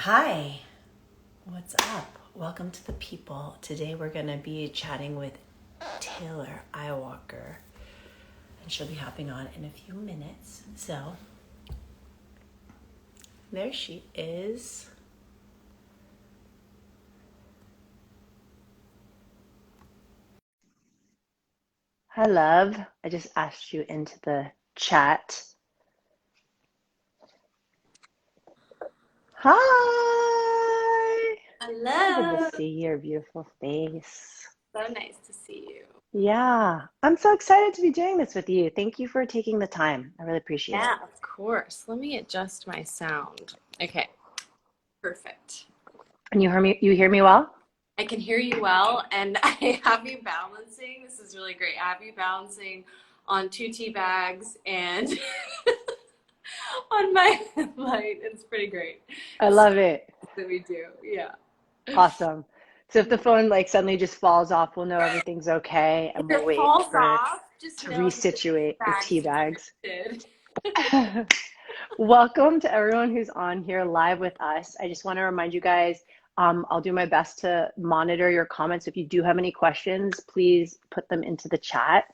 Hi, what's up? Welcome to the people. Today we're going to be chatting with Taylor EyeWalker, and she'll be hopping on in a few minutes. So, there she is. Hi, love. I just asked you into the chat. Hi. So good to Hello. see your beautiful face. So nice to see you. Yeah, I'm so excited to be doing this with you. Thank you for taking the time. I really appreciate it. Yeah, of course. Let me adjust my sound. Okay, perfect. And you hear me well? I can hear you well, and I have you balancing. This is really great. I have you balancing on two tea bags and on my light. It's pretty great. I This is love it. what we do. Yeah. Awesome. So if the phone like suddenly just falls off, we'll know everything's okay If and we'll it wait falls for it off, just to know that the tea resituate the tea bags bags. drifted. Welcome to everyone who's on here live with us. I just want to remind you guys, I'll do my best to monitor your comments. If you do have any questions, please put them into the chat.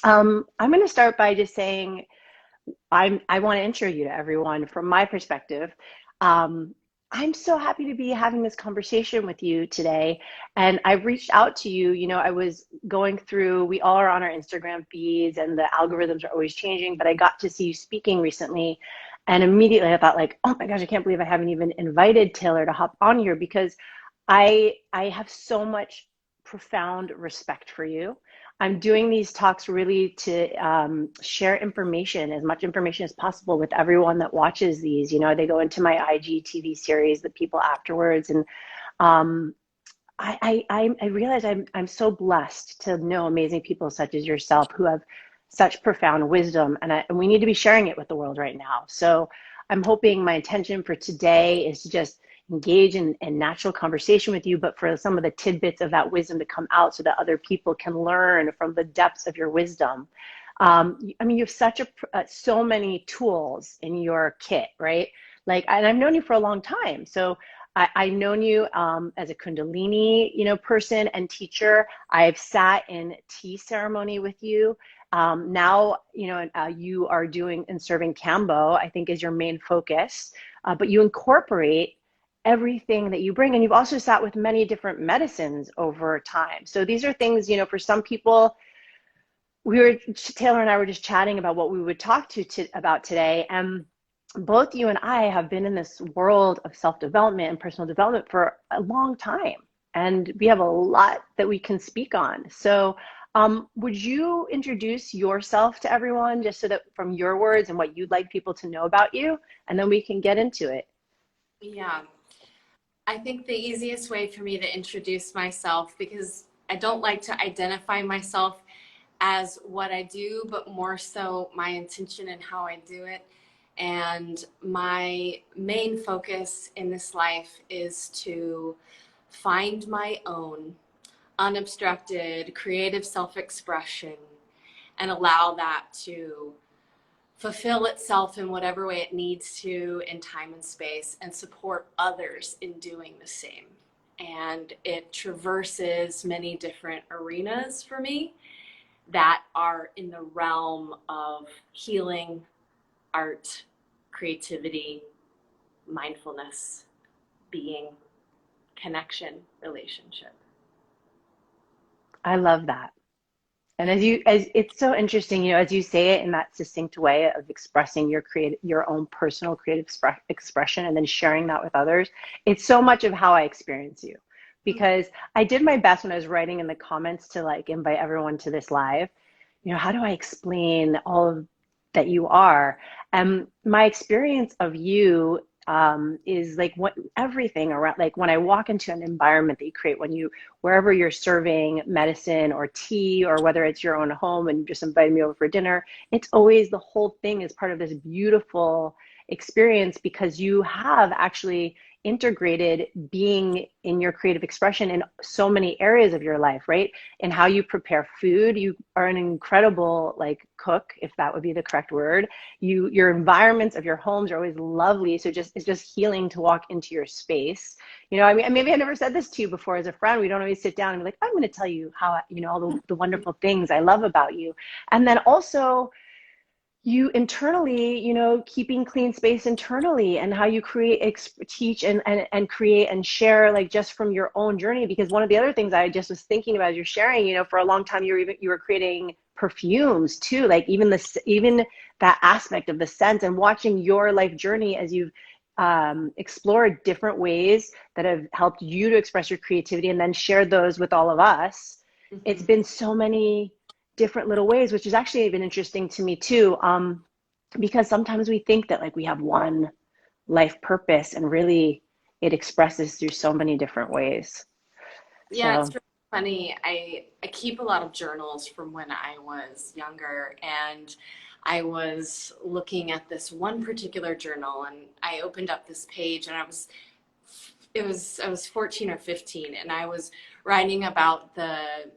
I'm going to start by just saying I want to intro you to everyone from my perspective. Um, I'm so happy to be having this conversation with you today. And I reached out to you. I was going through, we all are on our Instagram feeds and the algorithms are always changing, but I got to see you speaking recently. And immediately I thought like, oh my gosh, I can't believe I haven't even invited Taylor to hop on here because I have so much profound respect for you. I'm doing these talks really to share information, as much information as possible with everyone that watches these. They go into my IGTV series, the people afterwards, and um, I realize I'm so blessed to know amazing people such as yourself who have such profound wisdom, and we need to be sharing it with the world right now. So I'm hoping my intention for today is to just engage in natural conversation with you, but for some of the tidbits of that wisdom to come out so that other people can learn from the depths of your wisdom. I mean, you have so many tools in your kit, right? Like, and I've known you for a long time, so I've known you as a Kundalini, person and teacher. I've sat in tea ceremony with you. Now, you are doing and serving Kambo, I think is your main focus, but you incorporate everything that you bring. And you've also sat with many different medicines over time. So these are things, for some people, Taylor and I were just chatting about what we would talk about today. And both you and I have been in this world of self-development and personal development for a long time. And we have a lot that we can speak on. So, would you introduce yourself to everyone just so that from your words and what you'd like people to know about you, and then we can get into it? Yeah. I think the easiest way for me to introduce myself, because I don't like to identify myself as what I do, but more so my intention and how I do it. And my main focus in this life is to find my own unobstructed creative self expression and allow that to fulfill itself in whatever way it needs to in time and space and support others in doing the same. And it traverses many different arenas for me that are in the realm of healing, art, creativity, mindfulness, being, connection, relationship. I love that. And as it's so interesting, as you say it in that succinct way of expressing your own personal creative expression and then sharing that with others, it's so much of how I experience you. Because I did my best when I was writing in the comments to like invite everyone to this live. How do I explain all of that you are? And my experience of you is like everything around, like when I walk into an environment that you create, wherever you're serving medicine or tea, or whether it's your own home and you just invited me over for dinner, it's always the whole thing is part of this beautiful experience because you have actually integrated being in your creative expression in so many areas of your life, right? And how you prepare food. You are an incredible like cook, if that would be the correct word. Your environments of your homes are always lovely. So it's just healing to walk into your space. You know, I mean, maybe I never said this to you before as a friend. We don't always sit down and be like, I'm going to tell you how, you know, all the wonderful things I love about you. And then also you internally, you know, keeping clean space internally and how you create, teach and create and share like just from your own journey. Because one of the other things I just was thinking about as you're sharing, you know, for a long time you were creating perfumes too, like even that aspect of the scent and watching your life journey as you've explored different ways that have helped you to express your creativity and then shared those with all of us. Mm-hmm. It's been so many different little ways, which has actually been interesting to me too, because sometimes we think that like we have one life purpose and really it expresses through so many different ways. Yeah, so. It's really funny. I keep a lot of journals from when I was younger, and I was looking at this one particular journal and I opened up this page and I was 14 or 15 and I was writing about the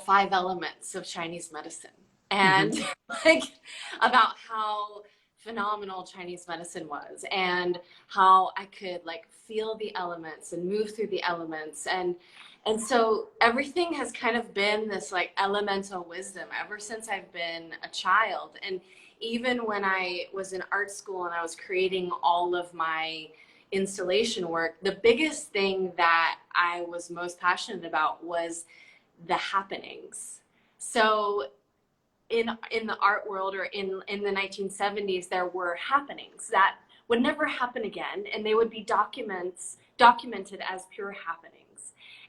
5 elements of Chinese medicine and like about how phenomenal Chinese medicine was and how I could like feel the elements and move through the elements. And so everything has kind of been this like elemental wisdom ever since I've been a child. And even when I was in art school and I was creating all of my installation work, the biggest thing that I was most passionate about was the happenings. So in the art world or in the 1970s, there were happenings that would never happen again, and they would be documented as pure happenings.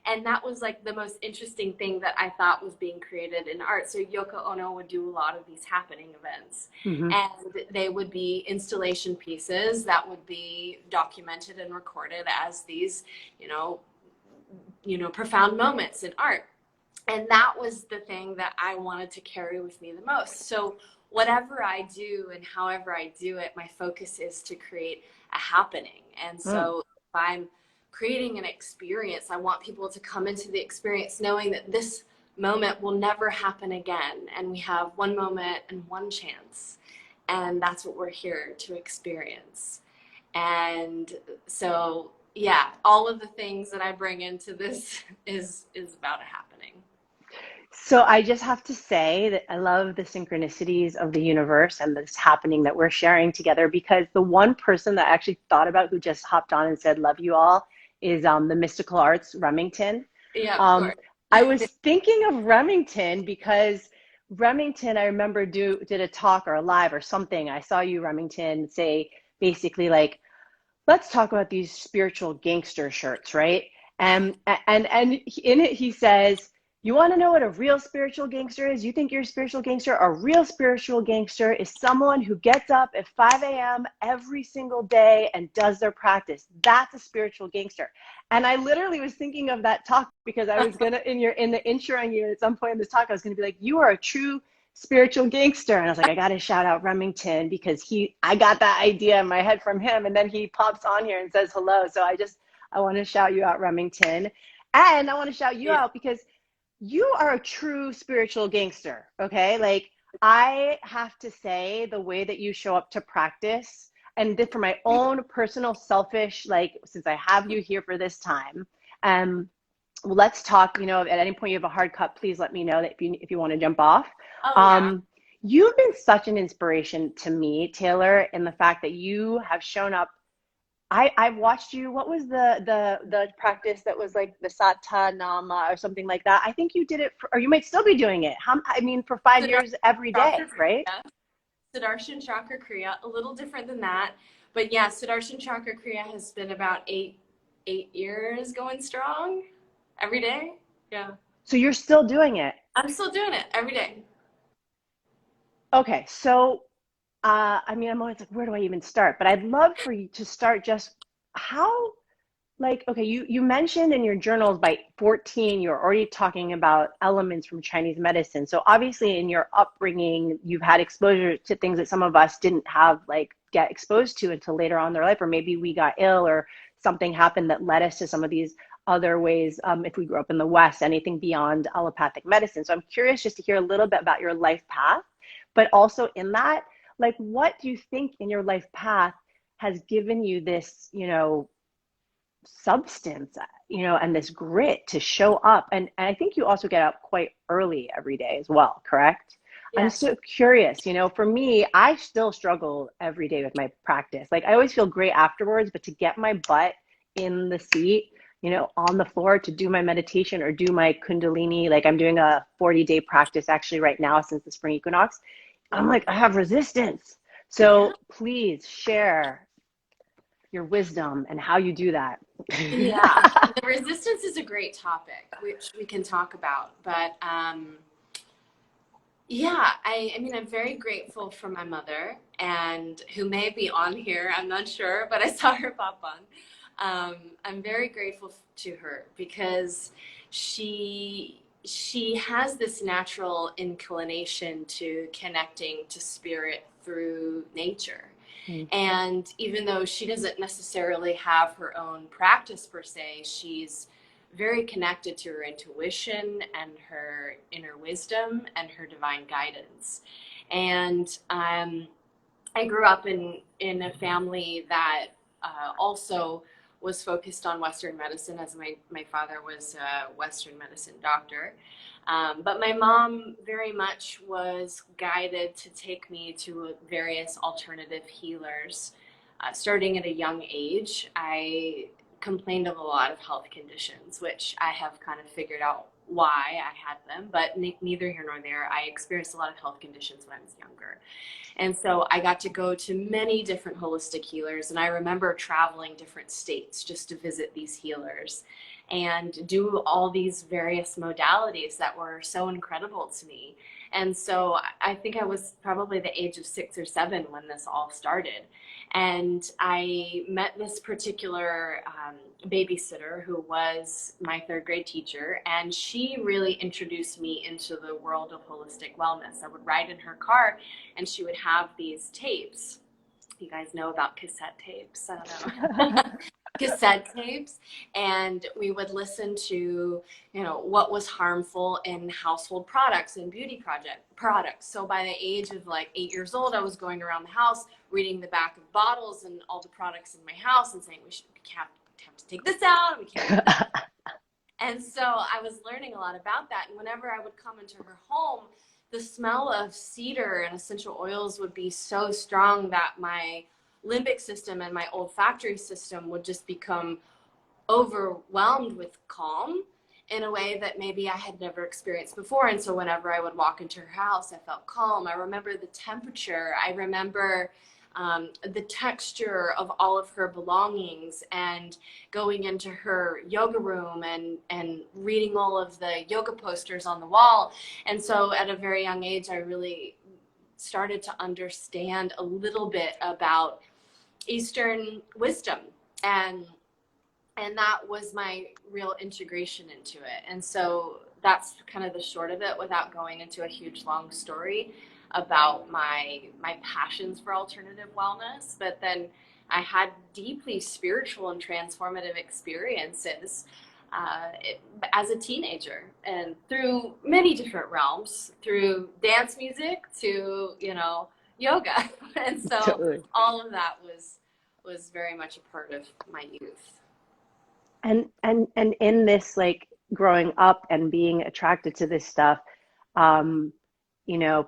And that was like the most interesting thing that I thought was being created in art. So Yoko Ono would do a lot of these happening events, and they would be installation pieces that would be documented and recorded as these, you know, profound moments in art. And that was the thing that I wanted to carry with me the most. So whatever I do and however I do it, my focus is to create a happening. And so if I'm creating an experience, I want people to come into the experience knowing that this moment will never happen again. And we have one moment and one chance. And that's what we're here to experience. And so, yeah, all of the things that I bring into this is about a happening. So I just have to say that I love the synchronicities of the universe and this happening that we're sharing together, because the one person that I actually thought about who just hopped on and said, love you all, is the Mystical Arts Remington. Yeah, of course. I was thinking of Remington because Remington, I remember did a talk or a live or something. I saw you, Remington, say basically like, let's talk about these spiritual gangster shirts, right? And in it, he says, you want to know what a real spiritual gangster is? You think you're a spiritual gangster? A real spiritual gangster is someone who gets up at 5 a.m. every single day and does their practice. That's a spiritual gangster. And I literally was thinking of that talk because I was going to, in the intro on you at some point in this talk, I was going to be like, you are a true spiritual gangster. And I was like, I got to shout out Remington because I got that idea in my head from him. And then he pops on here and says hello. So I want to shout you out, Remington. And I want to shout you out because you are a true spiritual gangster, okay? Like, I have to say the way that you show up to practice, and for my own personal selfish, like, since I have you here for this time, let's talk, you know, at any point you have a hard cut, please let me know that if you want to jump off. You've been such an inspiration to me, Taylor, in the fact that you have shown up. I've watched you. What was the practice that was like the Sata Nama or something like that? I think you did it, or you might still be doing it. For 5 years every day, right? Sudarshan Chakra Kriya, a little different than that, but yeah, Sudarshan Chakra Kriya has been about eight years going strong every day. Yeah. So you're still doing it? I'm still doing it every day. Okay, so. I'm always like, where do I even start? But I'd love for you to start just how, like, okay, you mentioned in your journals by 14, you're already talking about elements from Chinese medicine. So obviously in your upbringing, you've had exposure to things that some of us didn't have, like get exposed to until later on in their life, or maybe we got ill or something happened that led us to some of these other ways. If we grew up in the West, anything beyond allopathic medicine. So I'm curious just to hear a little bit about your life path, but also in that, like, what do you think in your life path has given you this, substance, and this grit to show up? And I think you also get up quite early every day as well, correct? I'm Yes. so curious, for me, I still struggle every day with my practice. Like, I always feel great afterwards, but to get my butt in the seat, on the floor to do my meditation or do my Kundalini, like I'm doing a 40-day practice actually right now since the spring equinox, I'm like, I have resistance. Yeah. So please share your wisdom and how you do that. Yeah. The resistance is a great topic, which we can talk about. But yeah, I mean, I'm very grateful for my mother, and who may be on here, I'm not sure, but I saw her pop on. I'm very grateful to her because she has this natural inclination to connecting to spirit through nature. Mm. And even though she doesn't necessarily have her own practice per se, she's very connected to her intuition and her inner wisdom and her divine guidance. And I grew up in a family that also was focused on Western medicine, as my father was a Western medicine doctor. But my mom very much was guided to take me to various alternative healers. Starting at a young age, I complained of a lot of health conditions, which I have kind of figured out why I had them, but neither here nor there. I experienced a lot of health conditions when I was younger. And so I got to go to many different holistic healers. And I remember traveling different states just to visit these healers and do all these various modalities that were so incredible to me. And so I think I was probably the age of 6 or 7 when this all started. And I met this particular babysitter who was my 3rd grade teacher, and she really introduced me into the world of holistic wellness. I would ride in her car, and she would have these tapes. You guys know about cassette tapes? I don't know. Cassette tapes, and we would listen to what was harmful in household products and beauty products. So by the age of like 8 years old, I was going around the house reading the back of bottles and all the products in my house and saying we have to take this out, we can't do this. And so I was learning a lot about that, and whenever I would come into her home, the smell of cedar and essential oils would be so strong that my limbic system and my olfactory system would just become overwhelmed with calm in a way that maybe I had never experienced before. And so whenever I would walk into her house, I felt calm. I remember the temperature. I remember the texture of all of her belongings, and going into her yoga room and reading all of the yoga posters on the wall. And so at a very young age, I really started to understand a little bit about Eastern wisdom, and that was my real integration into it. And so that's kind of the short of it, without going into a huge long story about my passions for alternative wellness. But then I had deeply spiritual and transformative experiences as a teenager, and through many different realms, through dance music to yoga. And so Totally. all of that was very much a part of my youth. And in this, like, growing up and being attracted to this stuff, um,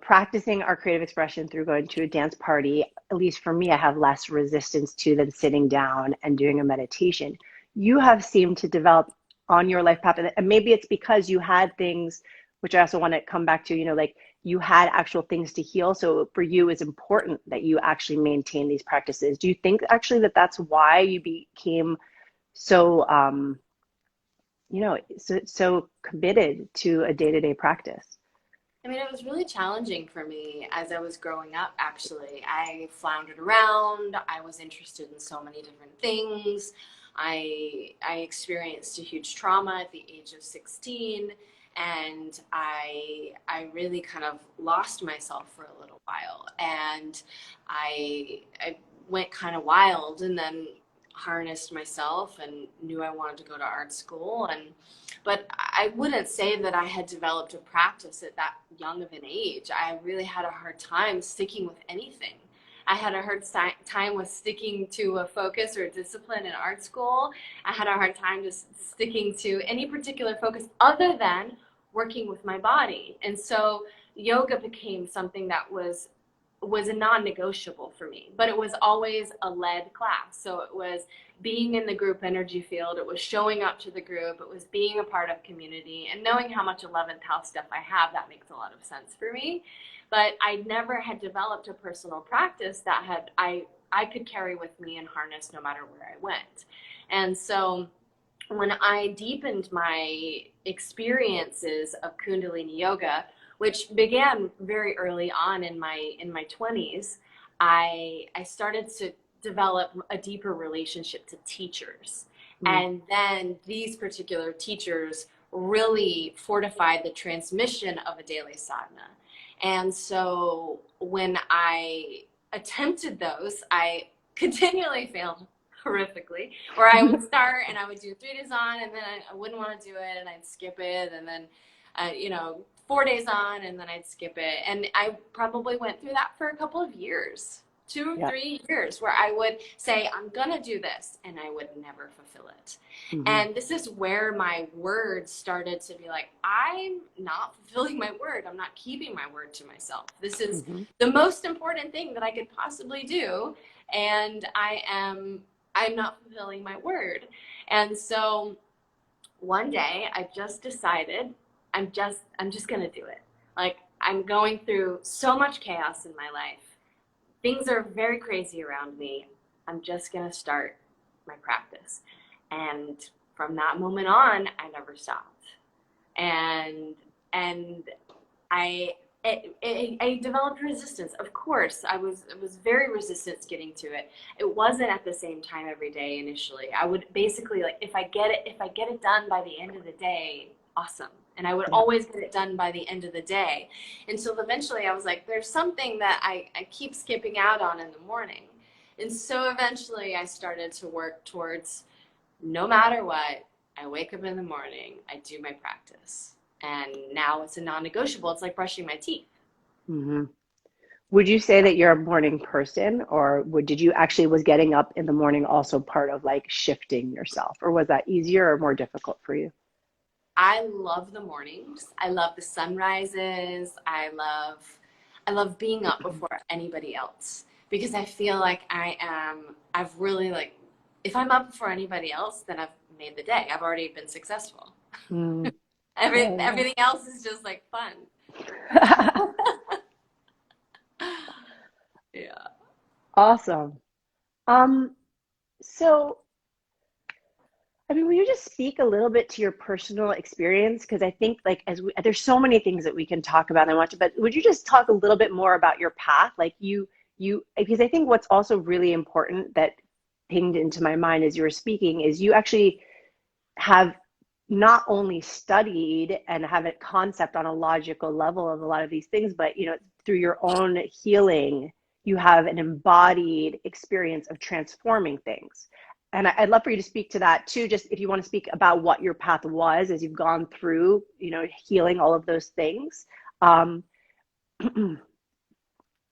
practicing our creative expression through going to a dance party, at least for me, I have less resistance to than sitting down and doing a meditation. You have seemed to develop on your life path, and maybe it's because you had things, which I also want to come back to, like, you had actual things to heal. So for you, it's important that you actually maintain these practices. Do you think actually that that's why you became so so committed to a day-to-day practice? I mean, it was really challenging for me as I was growing up, actually. I floundered around. I was interested in so many different things. I experienced a huge trauma at the age of 16, and I really kind of lost myself for a little while. And I went kind of wild, and then harnessed myself and knew I wanted to go to art school. But I wouldn't say that I had developed a practice at that young of an age. I really had a hard time sticking with anything. I had a hard time with sticking to a focus or a discipline in art school. I had a hard time just sticking to any particular focus other than working with my body. And so yoga became something that was a non-negotiable for me, but it was always a led class. So it was being in the group energy field, it was showing up to the group, it was being a part of community, and knowing how much 11th house stuff I have, that makes a lot of sense for me. But I never had developed a personal practice that I could carry with me and harness no matter where I went. And so when I deepened my experiences of Kundalini yoga, which began very early on in my 20s, I started to develop a deeper relationship to teachers. And then these particular teachers really fortified the transmission of a daily sadhana. And so when I attempted those, I continually failed horrifically, where I would start and I would do 3 days on, and then I wouldn't want to do it, and I'd skip it, and then 4 days on, and then I'd skip it. And I probably went through that for a couple of years, 2 or 3 years, where I would say, I'm gonna do this, and I would never fulfill it. And this is where my words started to be like, I'm not fulfilling my word. I'm not keeping my word to myself. This is the most important thing that I could possibly do, and I'm not fulfilling my word. And so one day I just decided I'm just gonna do it. Like, I'm going through so much chaos in my life. Things are very crazy around me. I'm just gonna start my practice. And from that moment on, I never stopped. And I developed resistance. Of course, I was very resistant getting to it. It wasn't at the same time every day initially. I would basically, like, if I get it done by the end of the day, awesome. And I would always get it done by the end of the day. Until eventually I was like, there's something that I keep skipping out on in the morning. And so eventually I started to work towards, no matter what, I wake up in the morning, I do my practice. And now it's a non-negotiable. It's like brushing my teeth. Would you say that you're a morning person, or did you actually, was getting up in the morning also part of like shifting yourself, or was that easier or more difficult for you? I love the mornings. I love the sunrises. I love being up before anybody else, because I feel like I've really, like, if I'm up before anybody else, then I've made the day. I've already been successful. Everything else is just like fun. Yeah. Awesome. So, I mean, will you just speak a little bit to your personal experience? Because I think, like, there's so many things that we can talk about and I want to, but would you just talk a little bit more about your path? Like because I think what's also really important that pinged into my mind as you were speaking is you actually have not only studied and have a concept on a logical level of a lot of these things, but, through your own healing, you have an embodied experience of transforming things. And I'd love for you to speak to that too, just if you want to speak about what your path was as you've gone through, healing all of those things.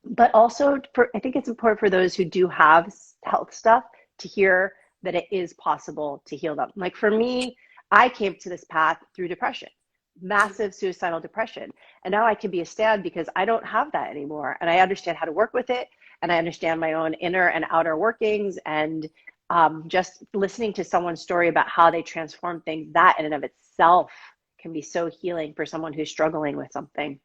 But also, I think it's important for those who do have health stuff to hear that it is possible to heal them. Like for me, I came to this path through depression, massive suicidal depression. And now I can be a stand because I don't have that anymore. And I understand how to work with it. And I understand my own inner and outer workings. And just listening to someone's story about how they transform things, that in and of itself can be so healing for someone who's struggling with something.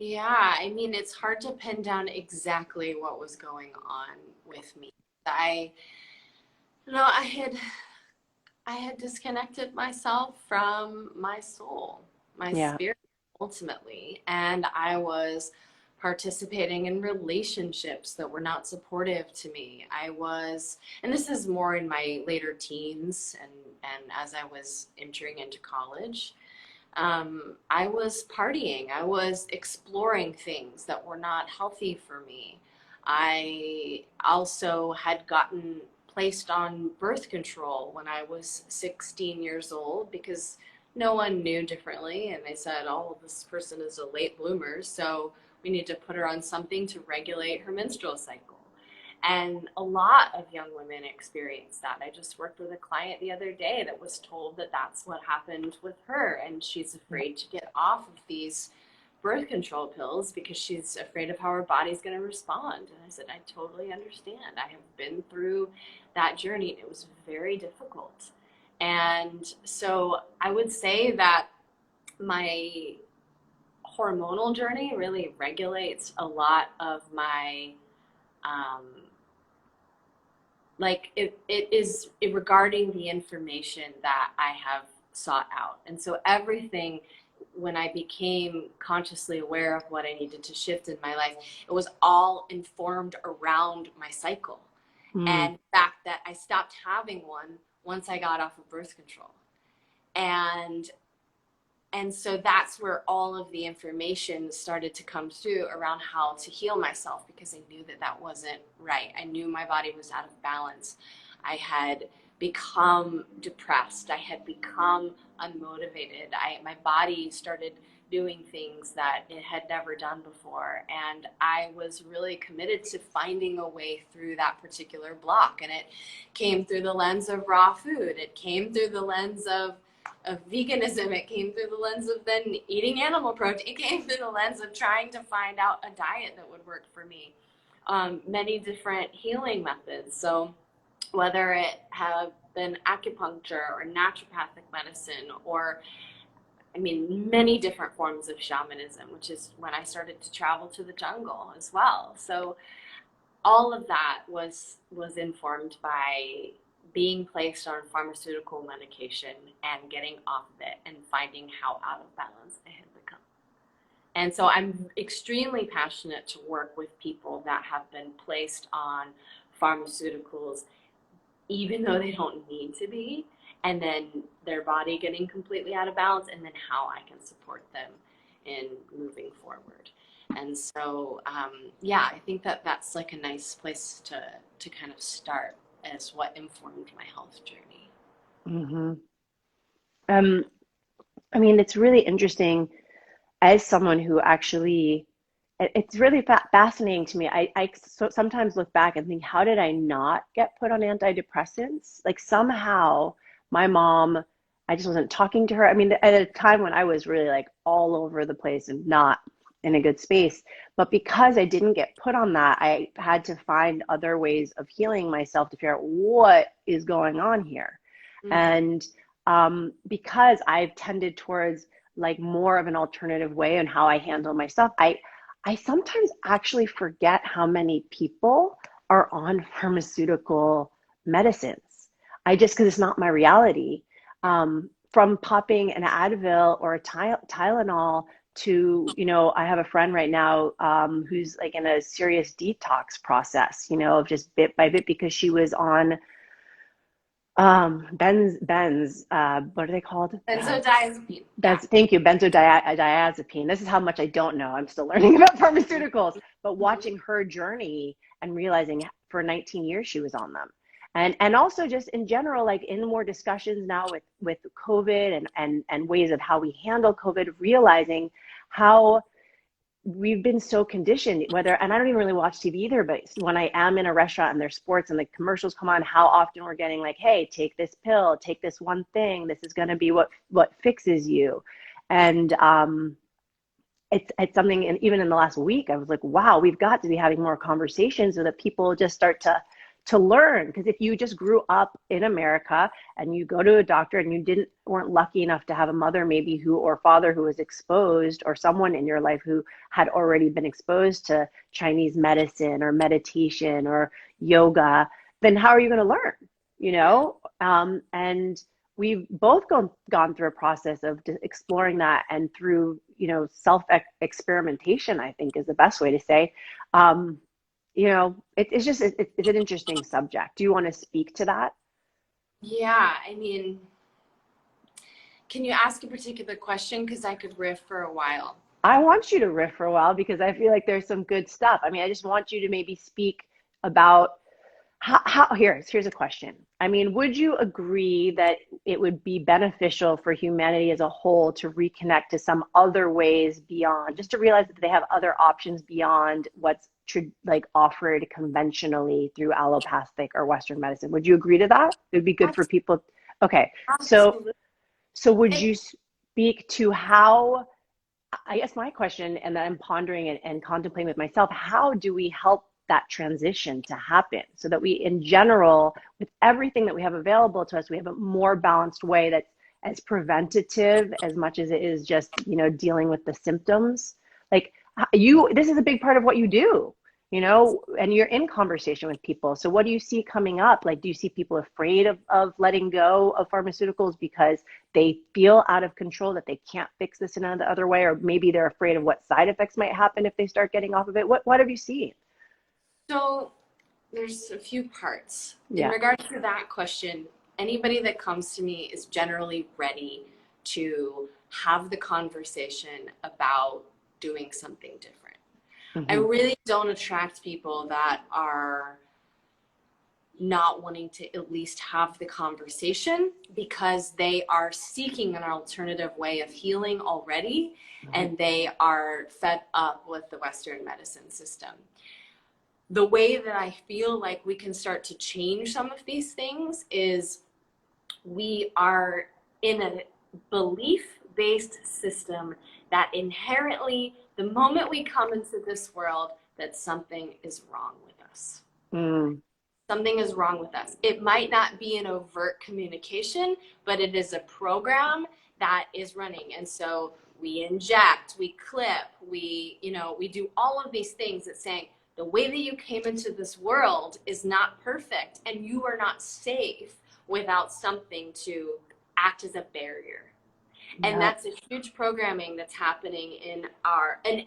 Yeah, I mean, it's hard to pin down exactly what was going on with me. I had disconnected myself from my soul, my spirit, ultimately, and I was participating in relationships that were not supportive to me. And this is more in my later teens and as I was entering into college. I was partying. I was exploring things that were not healthy for me. I also had gotten placed on birth control when I was 16 years old because no one knew differently. And they said, oh, this person is a late bloomer, so we need to put her on something to regulate her menstrual cycle. And a lot of young women experience that. I just worked with a client the other day that was told that that's what happened with her. And she's afraid to get off of these birth control pills because she's afraid of how her body's going to respond. And I said, I totally understand. I have been through that journey. It was very difficult. And so I would say that my hormonal journey really regulates a lot of my it is regarding the information that I have sought out. And so everything, when I became consciously aware of what I needed to shift in my life, it was all informed around my cycle. And the fact that I stopped having one once I got off of birth control. And so that's where all of the information started to come through around how to heal myself, because I knew that that wasn't right. I knew my body was out of balance. I had become depressed. I had become unmotivated. My body started doing things that it had never done before. And I was really committed to finding a way through that particular block. And it came through the lens of raw food. It came through the lens of veganism. It came through the lens of then eating animal protein. It came through the lens of trying to find out a diet that would work for me. Many different healing methods. So whether it have been acupuncture or naturopathic medicine, or many different forms of shamanism, which is when I started to travel to the jungle as well. So all of that was informed by being placed on pharmaceutical medication and getting off of it and finding how out of balance I had become. And so I'm extremely passionate to work with people that have been placed on pharmaceuticals, even though they don't need to be, and then their body getting completely out of balance, and then how I can support them in moving forward. And so, I think that that's like a nice place to kind of start as what informed my health journey. It's really interesting as someone who actually, it's really fascinating to me. I sometimes look back and think, how did I not get put on antidepressants? Like somehow my mom, I just wasn't talking to her. At a time when I was really like all over the place and not in a good space. But because I didn't get put on that, I had to find other ways of healing myself to figure out what is going on here. And because I've tended towards like more of an alternative way on how I handle myself, I sometimes actually forget how many people are on pharmaceutical medicines. Because it's not my reality. From popping an Advil or a Tylenol to, I have a friend right now who's like in a serious detox process, of just bit by bit, because she was on what are they called? Benzodiazepine. Thank you, benzodiazepine. This is how much I don't know. I'm still learning about pharmaceuticals, but watching her journey and realizing for 19 years she was on them. And also just in general, like in more discussions now with COVID and ways of how we handle COVID, realizing how we've been so conditioned, and I don't even really watch TV either, but when I am in a restaurant and there's sports and the commercials come on, how often we're getting like, hey, take this pill, take this one thing, this is going to be what fixes you. And it's something, and even in the last week, I was like, wow, we've got to be having more conversations so that people just start to learn. Because if you just grew up in America and you go to a doctor and you weren't lucky enough to have a mother maybe or father who was exposed, or someone in your life who had already been exposed to Chinese medicine or meditation or yoga, then how are you going to learn? And we've both gone through a process of exploring that, and through self experimentation, I think is the best way to say. It's an interesting subject. Do you want to speak to that? Yeah, can you ask a particular question? Because I could riff for a while. I want you to riff for a while because I feel like there's some good stuff. I mean, I just want you to maybe speak about here's a question. I mean, would you agree that it would be beneficial for humanity as a whole to reconnect to some other ways beyond, just to realize that they have other options beyond what's like offered conventionally through allopathic or Western medicine? Would you agree to that? It would be good for people. Okay, so Absolutely. would you speak to how, I guess my question, and that I'm pondering and contemplating with myself, how do we help that transition to happen so that we, in general, with everything that we have available to us, we have a more balanced way that's as preventative as much as it is just, dealing with the symptoms. Like this is a big part of what you do, and you're in conversation with people. So what do you see coming up? Like, do you see people afraid of letting go of pharmaceuticals because they feel out of control, that they can't fix this in another other way, or maybe they're afraid of what side effects might happen if they start getting off of it? What have you seen? So there's a few parts. In Yeah. regards to that question, anybody that comes to me is generally ready to have the conversation about doing something different. I Mm-hmm. really don't attract people that are not wanting to at least have the conversation because they are seeking an alternative way of healing already, and they are fed up with the Western medicine system. The way that I feel like we can start to change some of these things is we are in a belief-based system that inherently, the moment we come into this world, that something is wrong with us. Mm. Something is wrong with us. It might not be an overt communication, but it is a program that is running. And so we inject, we clip, we do all of these things that's saying the way that you came into this world is not perfect, and you are not safe without something to act as a barrier. Yeah. And that's a huge programming that's happening in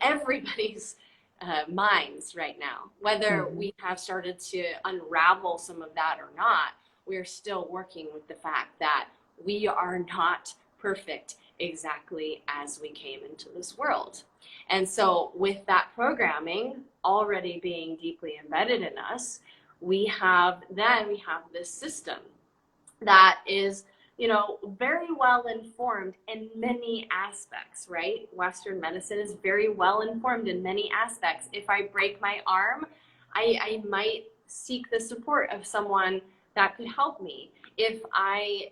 everybody's minds right now. Whether we have started to unravel some of that or not, we're still working with the fact that we are not perfect exactly as we came into this world. And so with that programming already being deeply embedded in us, we have this system that is very well informed in many aspects, right? Western medicine is very well informed in many aspects. If I break my arm, I might seek the support of someone that could help me. If I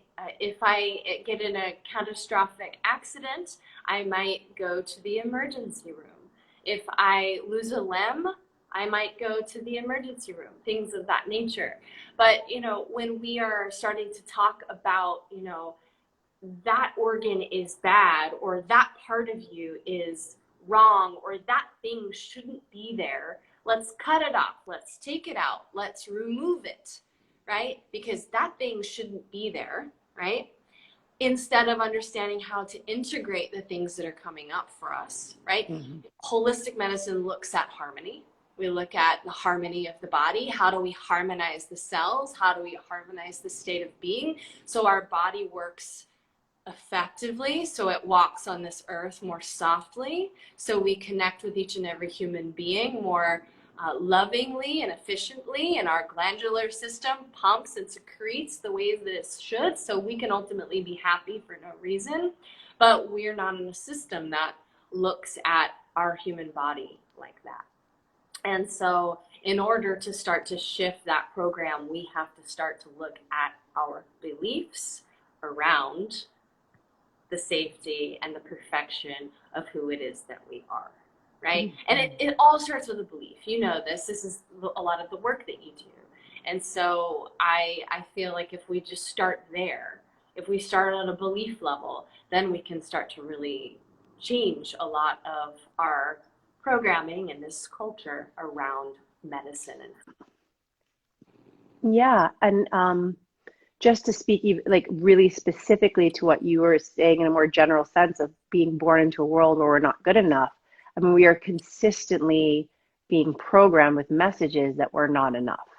get in a catastrophic accident, I might go to the emergency room. If I lose a limb, I might go to the emergency room, things of that nature. But, when we are starting to talk about, that organ is bad, or that part of you is wrong, or that thing shouldn't be there, let's cut it off. Let's take it out. Let's remove it, right? Because that thing shouldn't be there, right? Instead of understanding how to integrate the things that are coming up for us, right? Holistic medicine looks at harmony. We look at the harmony of the body. How do we harmonize the cells? How do we harmonize the state of being so our body works effectively, so it walks on this earth more softly, so we connect with each and every human being more lovingly and efficiently, and our glandular system pumps and secretes the ways that it should, so we can ultimately be happy for no reason. But we're not in a system that looks at our human body like that. And so in order to start to shift that program, we have to start to look at our beliefs around the safety and the perfection of who it is that we are, right? And it all starts with a belief. This is a lot of the work that you do. And so I feel like if we just start there, if we start on a belief level, then we can start to really change a lot of our programming in this culture around medicine. Yeah. And just to speak like really specifically to what you were saying in a more general sense of being born into a world where we're not good enough. I mean, we are consistently being programmed with messages that we're not enough.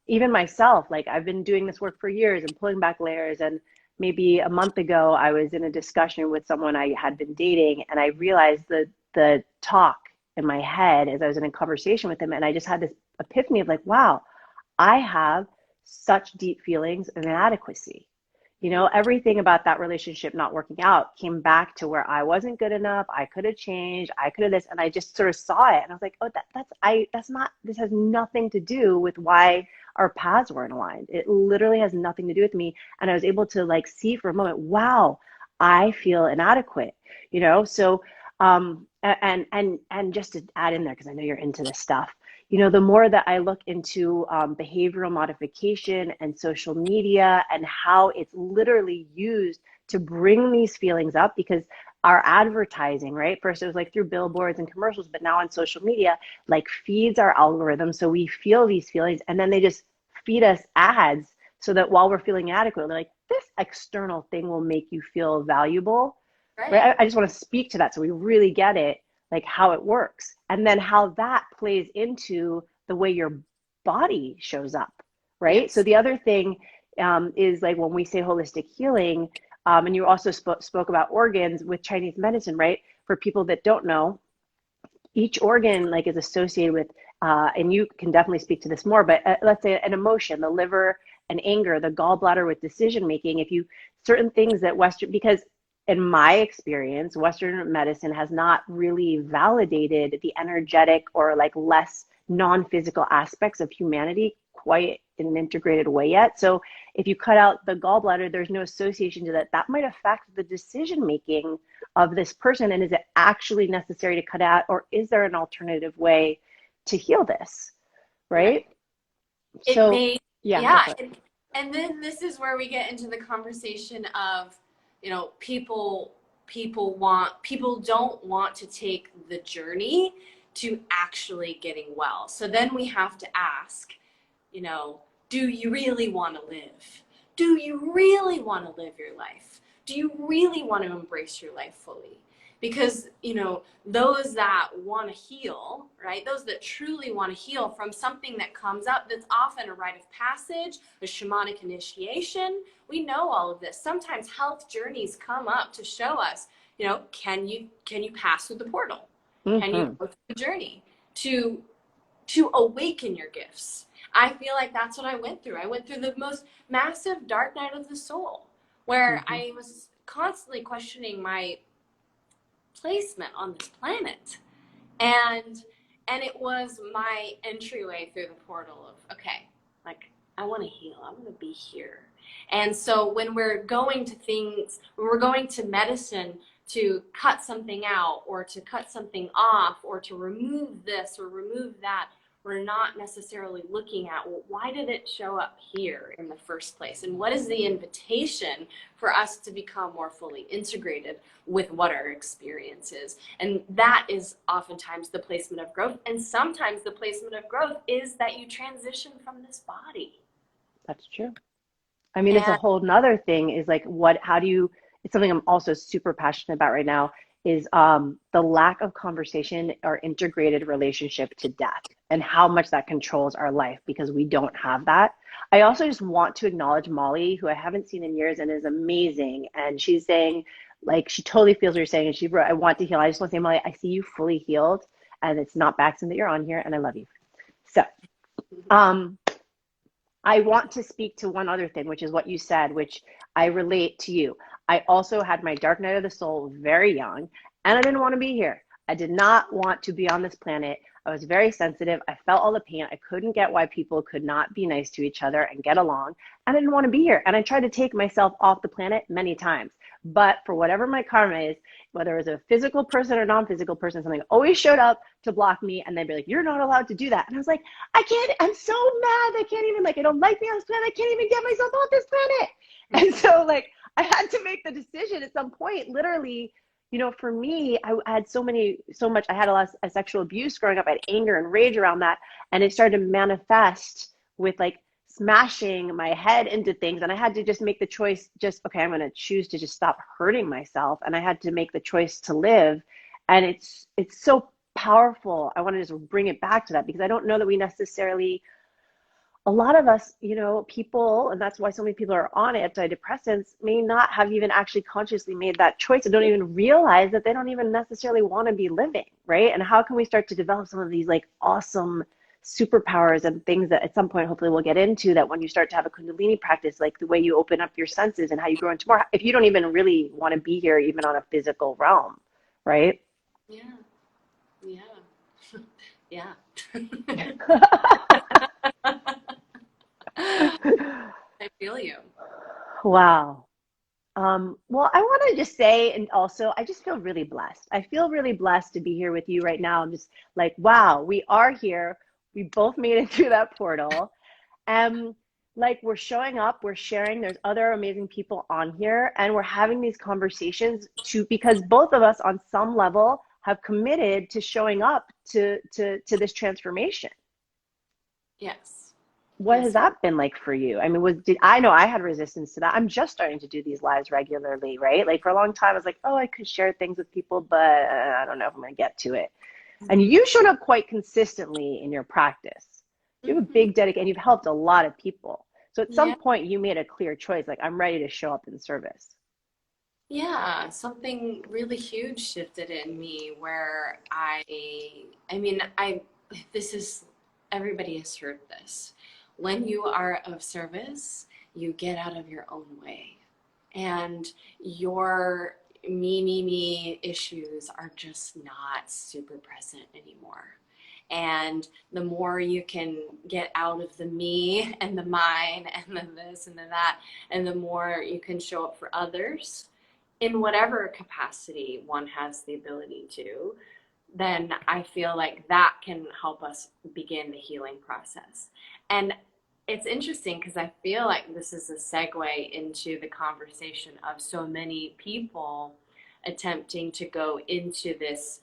Even myself, like I've been doing this work for years and pulling back layers, and maybe a month ago, I was in a discussion with someone I had been dating, and I realized the talk in my head as I was in a conversation with him, and I just had this epiphany of like, wow, I have such deep feelings of inadequacy. You know, everything about that relationship not working out came back to where I wasn't good enough. I could have changed. I could have this, and I just sort of saw it, and I was like, oh, that's not. This has nothing to do with why our paths weren't aligned. It literally has nothing to do with me, and I was able to like see for a moment, wow, I feel inadequate. You know, so and just to add in there, because I know you're into this stuff, you know, the more that I look into behavioral modification and social media and how it's literally used to bring these feelings up, because our advertising, right? First it was like through billboards and commercials, but now on social media, like feeds our algorithm. So we feel these feelings, and then they just feed us ads so that while we're feeling adequate, they're like, this external thing will make you feel valuable, Right. right? I just want to speak to that so we really get it, like how it works, and then how that plays into the way your body shows up, right? So Yes. the other thing is like when we say holistic healing, and you also spoke about organs with Chinese medicine, right? For people that don't know, each organ like is associated with, and you can definitely speak to this more, but let's say an emotion, the liver and anger, the gallbladder with decision making. If you certain things that Western, because in my experience, Western medicine has not really validated the energetic or like less non-physical aspects of humanity quite in an integrated way yet. So if you cut out the gallbladder, there's no association to that. That might affect the decision making of this person. And is it actually necessary to cut out, or is there an alternative way to heal this? Right. Right. It So may, yeah, go yeah. for it. And then this is where we get into the conversation of, you know, people don't want to take the journey to actually getting well. So then we have to ask, you know, do you really want to live? Do you really want to live your life? Do you really want to embrace your life fully? Because, you know, those that want to heal, right? Those that truly want to heal from something that comes up that's often a rite of passage, a shamanic initiation. We know all of this. Sometimes health journeys come up to show us, you know, can you pass through the portal? Can you Mm-hmm. go through the journey to awaken your gifts? I feel like that's what I went through. I went through the most massive dark night of the soul, where Mm-hmm. I was constantly questioning my placement on this planet. And and it was my entryway through the portal of, okay, like I want to heal. I want to be here. And so when we're going to things, when we're going to medicine to cut something out or to cut something off or to remove this or remove that, we're not necessarily looking at, well, why did it show up here in the first place? And what is the invitation for us to become more fully integrated with what our experience is? And that is oftentimes the placement of growth. And sometimes the placement of growth is that you transition from this body. That's true. I mean, it's a And whole nother thing is like how do you, it's something I'm also super passionate about right now is the lack of conversation or integrated relationship to death and how much that controls our life because we don't have that. I also just want to acknowledge Molly, who I haven't seen in years and is amazing. And she's saying, like, she totally feels what you're saying. And she wrote, I want to heal. I just want to say, Molly, I see you fully healed. And it's not by accident that you're on here. And I love you. So, um, I want to speak to one other thing, which is what you said, which I relate to you. I also had my dark night of the soul very young, and I didn't want to be here. I did not want to be on this planet. I was very sensitive. I felt all the pain. I couldn't get why people could not be nice to each other and get along. And I didn't want to be here. And I tried to take myself off the planet many times. But for whatever my karma is, whether it was a physical person or non-physical person, something always showed up to block me. And they'd be like, you're not allowed to do that. And I was like, I can't, I'm so mad. I can't even, like, I don't like me on this planet. I can't even get myself off this planet. And so like, I had to make the decision at some point, literally, you know, for me, I had so much, I had a lot of sexual abuse growing up. I had anger and rage around that. And it started to manifest with like smashing my head into things. And I had to just make the choice, just, okay, I'm going to choose to just stop hurting myself. And I had to make the choice to live. And it's so powerful. I want to just bring it back to that because I don't know that we necessarily a lot of us, you know, people, and that's why so many people are on antidepressants, may not have even actually consciously made that choice and don't even realize that they don't even necessarily want to be living, right? And how can we start to develop some of these like awesome superpowers and things that at some point hopefully we'll get into, that when you start to have a kundalini practice, like the way you open up your senses and how you grow into more, if you don't even really want to be here even on a physical realm, right? Yeah. Yeah. Yeah. I feel you. Wow. Well, I want to just say, and also, I just feel really blessed. I feel really blessed to be here with you right now. I'm just like, wow, we are here. We both made it through that portal. And like, we're showing up, we're sharing. There's other amazing people on here, and we're having these conversations because both of us, on some level, have committed to showing up to this transformation. Yes. What has Yes, we that been like for you? I mean, did I know I had resistance to that? I'm just starting to do these lives regularly, right? Like for a long time, I was like, oh, I could share things with people, but I don't know if I'm going to get to it. And mm-hmm. you showed up quite consistently in your practice. You have a Mm-hmm. big dedication, and you've helped a lot of people. So at some Yeah. point, you made a clear choice, like I'm ready to show up in service. Yeah, something really huge shifted in me where I mean, this is, everybody has heard this. When you are of service, you get out of your own way. And your me issues are just not super present anymore. And the more you can get out of the me and the mine and the this and the that, and the more you can show up for others in whatever capacity one has the ability to, then I feel like that can help us begin the healing process. And it's interesting because I feel like this is a segue into the conversation of so many people attempting to go into this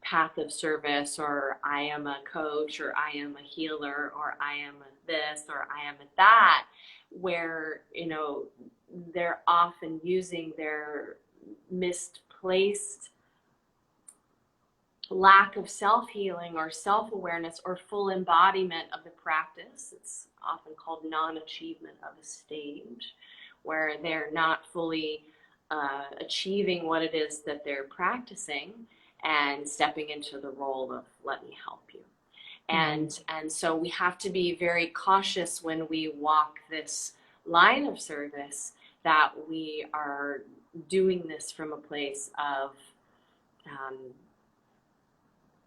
path of service, or I am a coach, or I am a healer, or I am a this, or I am a that, where, you know, they're often using their misplaced lack of self-healing or self-awareness or full embodiment of the practice. It's often called non-achievement of a stage, where they're not fully achieving what it is that they're practicing and stepping into the role of let me help you. Mm-hmm. And so we have to be very cautious when we walk this line of service, that we are doing this from a place um,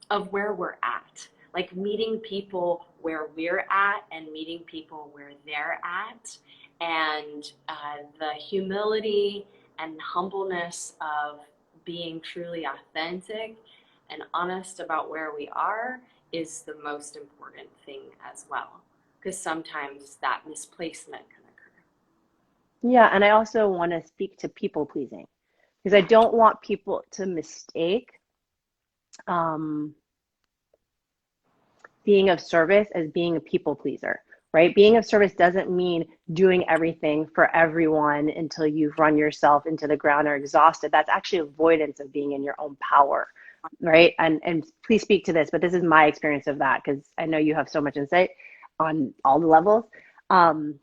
of where we're at, like meeting people where we're at and meeting people where they're at, and the humility and humbleness of being truly authentic and honest about where we are is the most important thing as well, because sometimes that misplacement can occur. Yeah, and I also want to speak to people pleasing because I don't want people to mistake um, being of service as being a people pleaser, right? Being of service doesn't mean doing everything for everyone until you've run yourself into the ground or exhausted. That's actually avoidance of being in your own power, right? And please speak to this, but this is my experience of that because I know you have so much insight on all the levels. Um,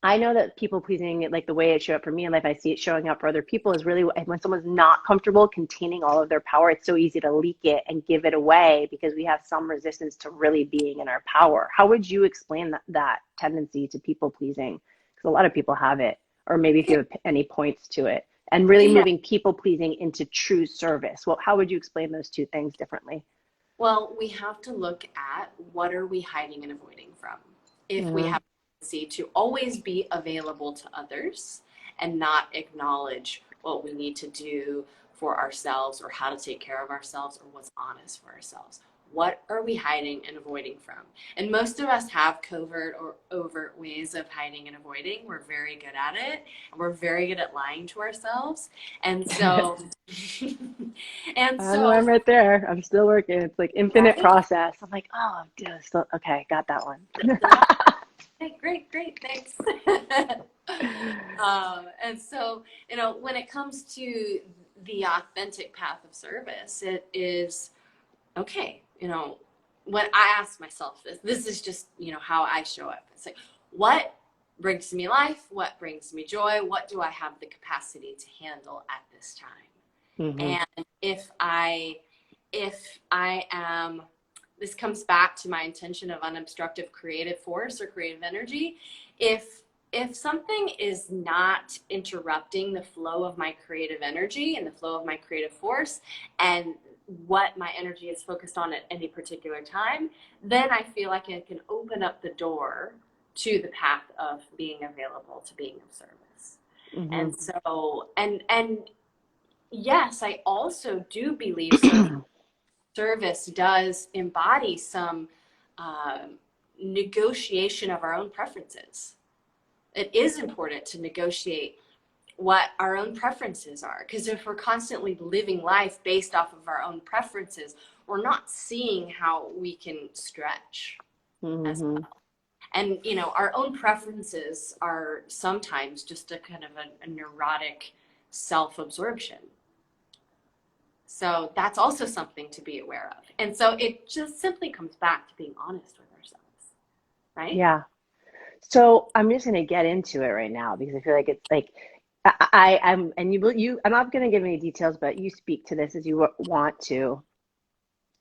I know that people pleasing, like the way it showed up for me in life, I see it showing up for other people is really when someone's not comfortable containing all of their power, it's so easy to leak it and give it away because we have some resistance to really being in our power. How would you explain that tendency to people pleasing? Because a lot of people have it, or maybe if you have any points to it, and really Yeah. moving people pleasing into true service. Well, how would you explain those two things differently? Well, we have to look at what are we hiding and avoiding from. If we Mm-hmm. have a tendency to always be available to others and not acknowledge what we need to do for ourselves, or how to take care of ourselves, or what's honest for ourselves. What are we hiding and avoiding from? And most of us have covert or overt ways of hiding and avoiding. We're very good at it. And we're very good at lying to ourselves. And so, and I know I'm so, right there. I'm still working. It's like infinite right? process. I'm like, oh, dude, still okay. Got that one. Hey, great, thanks. And so, you know, when it comes to the authentic path of service, it is okay, you know, when I ask myself this is just, how I show up. It's like, what brings me life? What brings me joy? What do I have the capacity to handle at this time? Mm-hmm. And if I am, this comes back to my intention of unobstructive creative force or creative energy. If something is not interrupting the flow of my creative energy and the flow of my creative force and what my energy is focused on at any particular time, then I feel like it can open up the door to the path of being available, to being of service. Mm-hmm. And so, and yes, I also do believe service does embody some negotiation of our own preferences. It is important to negotiate what our own preferences are, because if we're constantly living life based off of our own preferences, we're not seeing how we can stretch as well. And our own preferences are sometimes just a kind of a neurotic self-absorption. So that's also something to be aware of. And so it just simply comes back to being honest with ourselves, right? Yeah. So I'm just going to get into it right now because I feel like it's like I'm, and I'm not going to give any details, but you speak to this as you want to.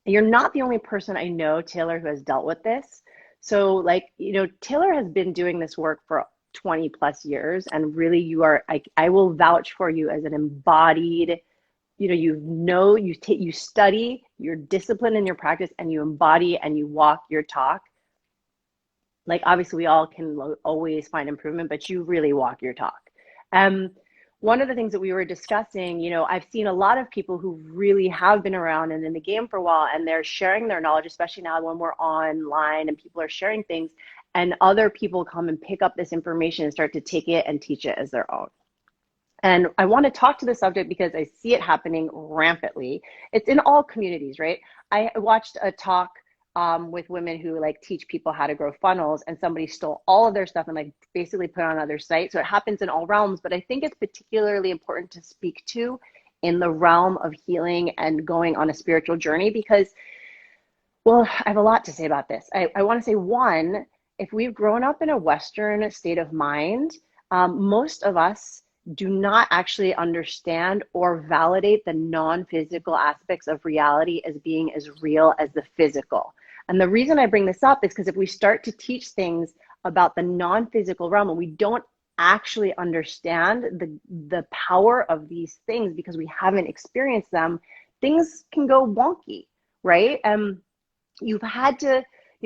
You're not the only person I know, Taylor, who has dealt with this. So like, Taylor has been doing this work for 20 plus years, and really you are, I will vouch for you as an embodied, you study, you're disciplined in your practice, and you embody and you walk your talk. Like, obviously we all can always find improvement, but you really walk your talk. One of the things that we were discussing, I've seen a lot of people who really have been around and in the game for a while, and they're sharing their knowledge, especially now when we're online and people are sharing things, and other people come and pick up this information and start to take it and teach it as their own. And I want to talk to the subject because I see it happening rampantly. It's in all communities, right? I watched a talk with women who like teach people how to grow funnels, and somebody stole all of their stuff and like basically put it on other sites. So it happens in all realms, but I think it's particularly important to speak to in the realm of healing and going on a spiritual journey because, well, I have a lot to say about this. I want to say, one, if we've grown up in a Western state of mind, most of us do not actually understand or validate the non-physical aspects of reality as being as real as the physical. And the reason I bring this up is because if we start to teach things about the non-physical realm and we don't actually understand the power of these things because we haven't experienced them, things can go wonky, right? You've had to,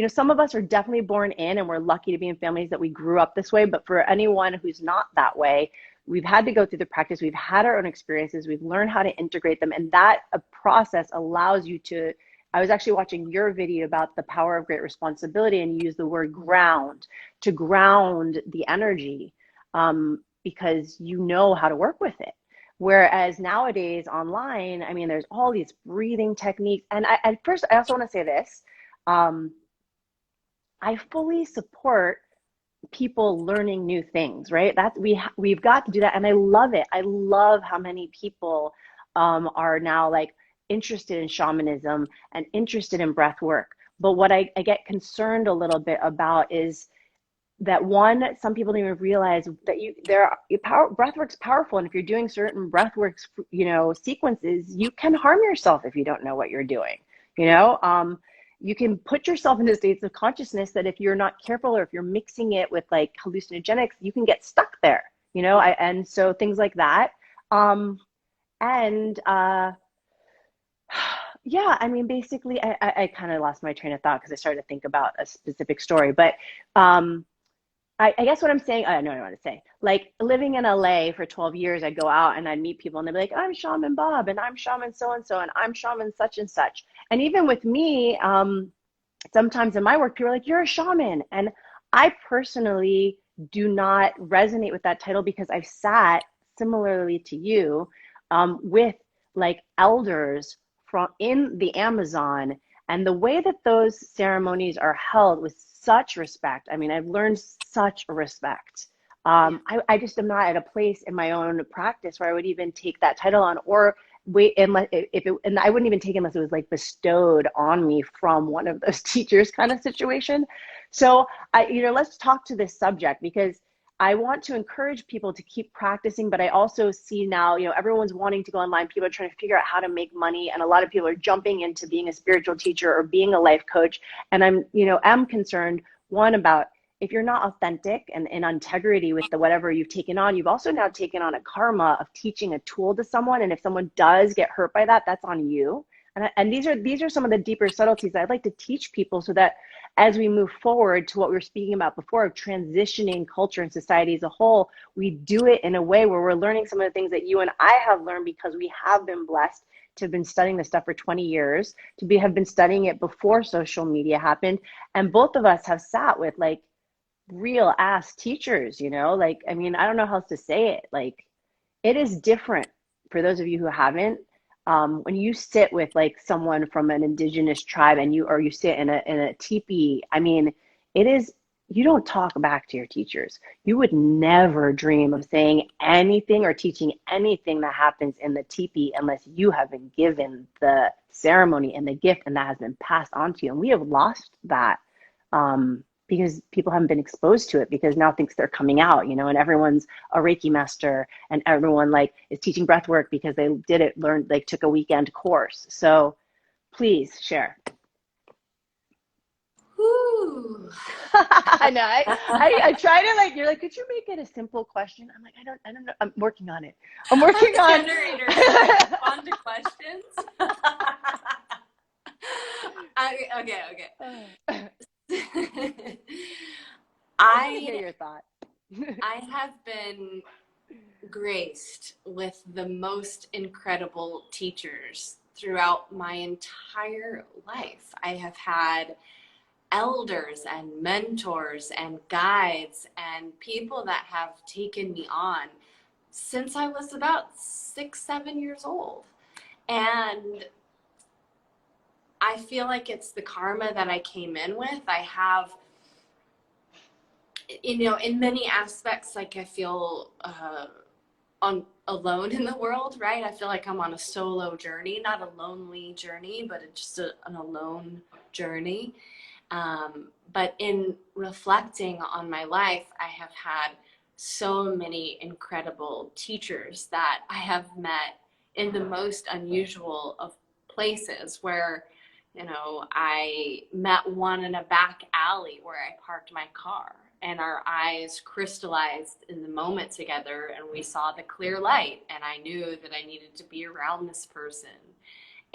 some of us are definitely born in, and we're lucky to be in families that we grew up this way. But for anyone who's not that way, we've had to go through the practice. We've had our own experiences. We've learned how to integrate them. And that process allows you to, I was actually watching your video about the power of great responsibility, and you use the word ground to ground the energy because you know how to work with it. Whereas nowadays online, I mean, there's all these breathing techniques. And I also want to say this. I fully support people learning new things, right? We've got to do that. And I love it. I love how many people are now like interested in shamanism and interested in breath work. But what I get concerned a little bit about is that one, some people don't even realize that breathwork's powerful. And if you're doing certain breathworks, sequences, you can harm yourself if you don't know what you're doing, you can put yourself into states of consciousness that if you're not careful or if you're mixing it with like hallucinogenics, you can get stuck there, and so things like that. Yeah, I mean, basically, I kind of lost my train of thought because I started to think about a specific story, but I guess what I'm saying, I know what I want to say. Like living in LA for 12 years, I'd go out and I'd meet people and they'd be like, I'm Shaman Bob and I'm Shaman so-and-so and I'm Shaman such and such. And even with me, sometimes in my work, people are like, you're a shaman. And I personally do not resonate with that title because I've sat similarly to you with like elders from in the Amazon, and the way that those ceremonies are held with such respect. I mean, I've learned such respect. I just am not at a place in my own practice where I would even take that title on or wait, unless if it, and I wouldn't even take it unless it was like bestowed on me from one of those teachers kind of situation. So let's talk to this subject because I want to encourage people to keep practicing, but I also see now, everyone's wanting to go online. People are trying to figure out how to make money, and a lot of people are jumping into being a spiritual teacher or being a life coach. And I'm concerned, one, about if you're not authentic and in integrity with the whatever you've taken on, you've also now taken on a karma of teaching a tool to someone. And if someone does get hurt by that, that's on you. And these are some of the deeper subtleties that I'd like to teach people so that as we move forward to what we were speaking about before of transitioning culture and society as a whole, we do it in a way where we're learning some of the things that you and I have learned because we have been blessed to have been studying this stuff for 20 years, have been studying it before social media happened. And both of us have sat with like real ass teachers, like, I mean, I don't know how else to say it. Like, it is different for those of you who haven't. When you sit with like someone from an indigenous tribe and you sit in a teepee, I mean, you don't talk back to your teachers. You would never dream of saying anything or teaching anything that happens in the teepee unless you have been given the ceremony and the gift and that has been passed on to you. And we have lost that. Because people haven't been exposed to it because now things they're coming out, and everyone's a Reiki master and everyone like is teaching breath work because they took a weekend course. So please share. Ooh. I know. I try to like, you're like, could you make it a simple question? I'm like, I don't know. I'm working on it. I'm working on generator. Respond to questions. Okay. I want to hear your thought. I have been graced with the most incredible teachers throughout my entire life. I have had elders and mentors and guides and people that have taken me on since I was about 6, 7 years old. And I feel like it's the karma that I came in with. I have, in many aspects, like I feel alone in the world, right? I feel like I'm on a solo journey, not a lonely journey, but it's just an alone journey. But in reflecting on my life, I have had so many incredible teachers that I have met in the most unusual of places where, I met one in a back alley where I parked my car and our eyes crystallized in the moment together and we saw the clear light and I knew that I needed to be around this person.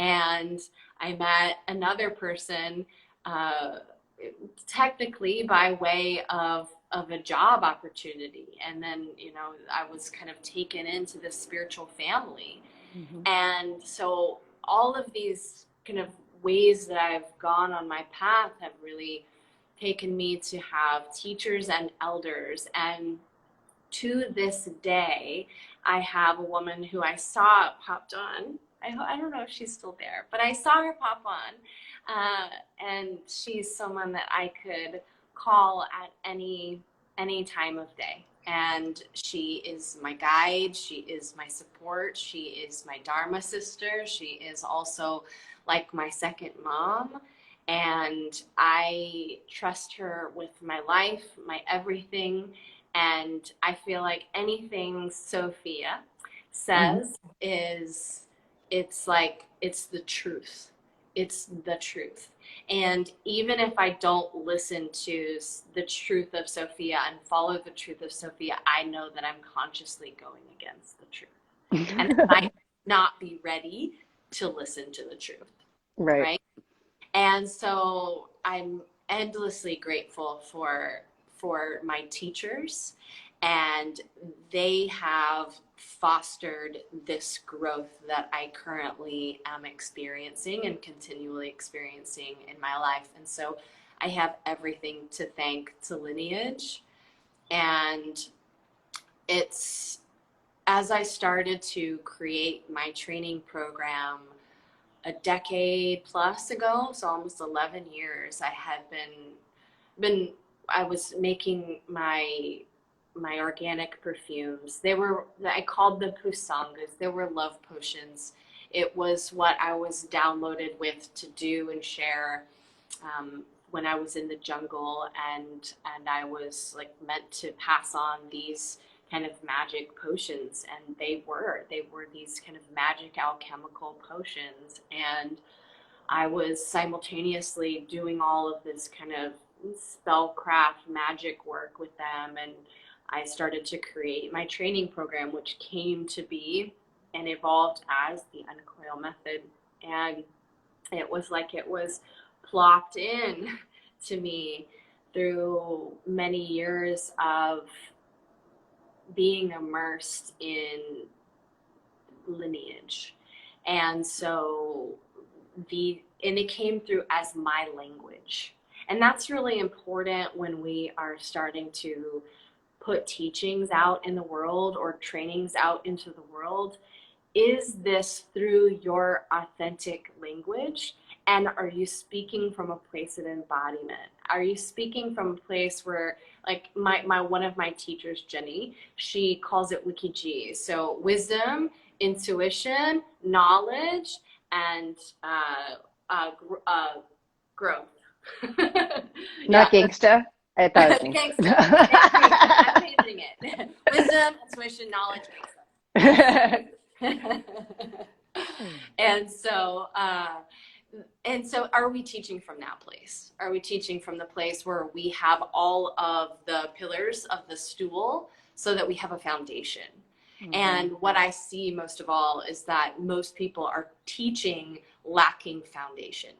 And I met another person, technically by way of a job opportunity. And then, I was kind of taken into this spiritual family. Mm-hmm. And so all of these kind of ways that I've gone on my path have really taken me to have teachers and elders. And to this day, I have a woman who I saw popped on. I don't know if she's still there, but I saw her pop on. And she's someone that I could call at any time of day. And she is my guide. She is my support. She is my Dharma sister. She is also like my second mom. And I trust her with my life, my everything. And I feel like anything Sophia says is, it's the truth. It's the truth. And even if I don't listen to the truth of Sophia and follow the truth of Sophia, I know that I'm consciously going against the truth. And I might not be ready to listen to the truth. Right? And so I'm endlessly grateful for my teachers, and they have fostered this growth that I currently am experiencing and continually experiencing in my life. And so I have everything to thank to lineage. And it's as I started to create my training program a decade plus ago, so almost 11 years, I had I was making my organic perfumes. I called them pusangas. They were love potions. It was what I was downloaded with to do and share when I was in the jungle, and I was like meant to pass on these kind of magic potions, and they were these kind of magic alchemical potions, and I was simultaneously doing all of this kind of spellcraft magic work with them, and I started to create my training program, which came to be and evolved as the Uncoil Method. And it was like it was plopped in to me through many years of being immersed in lineage. And so it came through as my language. And that's really important when we are starting to put teachings out in the world or trainings out into the world. Is this through your authentic language? And are you speaking from a place of embodiment? Are you speaking from a place where, like one of my teachers, Jenny, she calls it Wiki-G. So wisdom, intuition, knowledge, and growth. Not gangsta. I thought it was gangsta. I'm changing it. Wisdom, intuition, knowledge, gangsta. And so are we teaching from that place? Are we teaching from the place where we have all of the pillars of the stool so that we have a foundation? Mm-hmm. And what I see most of all is that most people are teaching lacking foundation.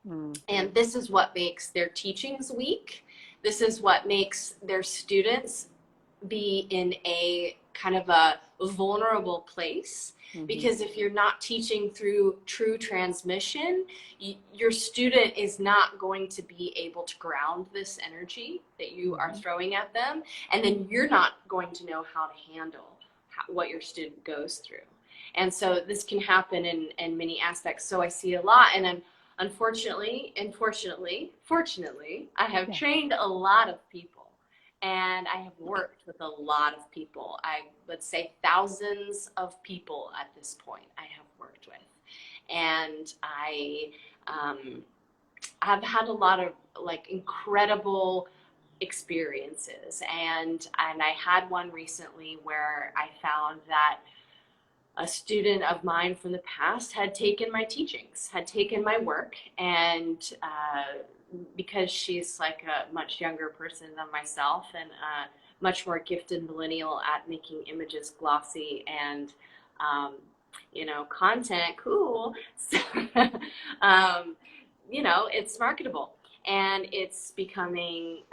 Mm-hmm. And this is what makes their teachings weak. This is what makes their students be in a kind of a vulnerable place. Mm-hmm. Because if you're not teaching through true transmission, your student is not going to be able to ground this energy that you are throwing at them. And then you're not going to know how to handle what your student goes through. And so this can happen in many aspects. So I see a lot. And fortunately, I have trained a lot of people. And I have worked with a lot of people. I would say thousands of people at this point I have worked with. And I have had a lot of like incredible experiences. And I had one recently where I found that a student of mine from the past had taken my teachings, had taken my work, and because she's like a much younger person than myself and much more gifted millennial at making images glossy and, content cool, so, it's marketable and it's becoming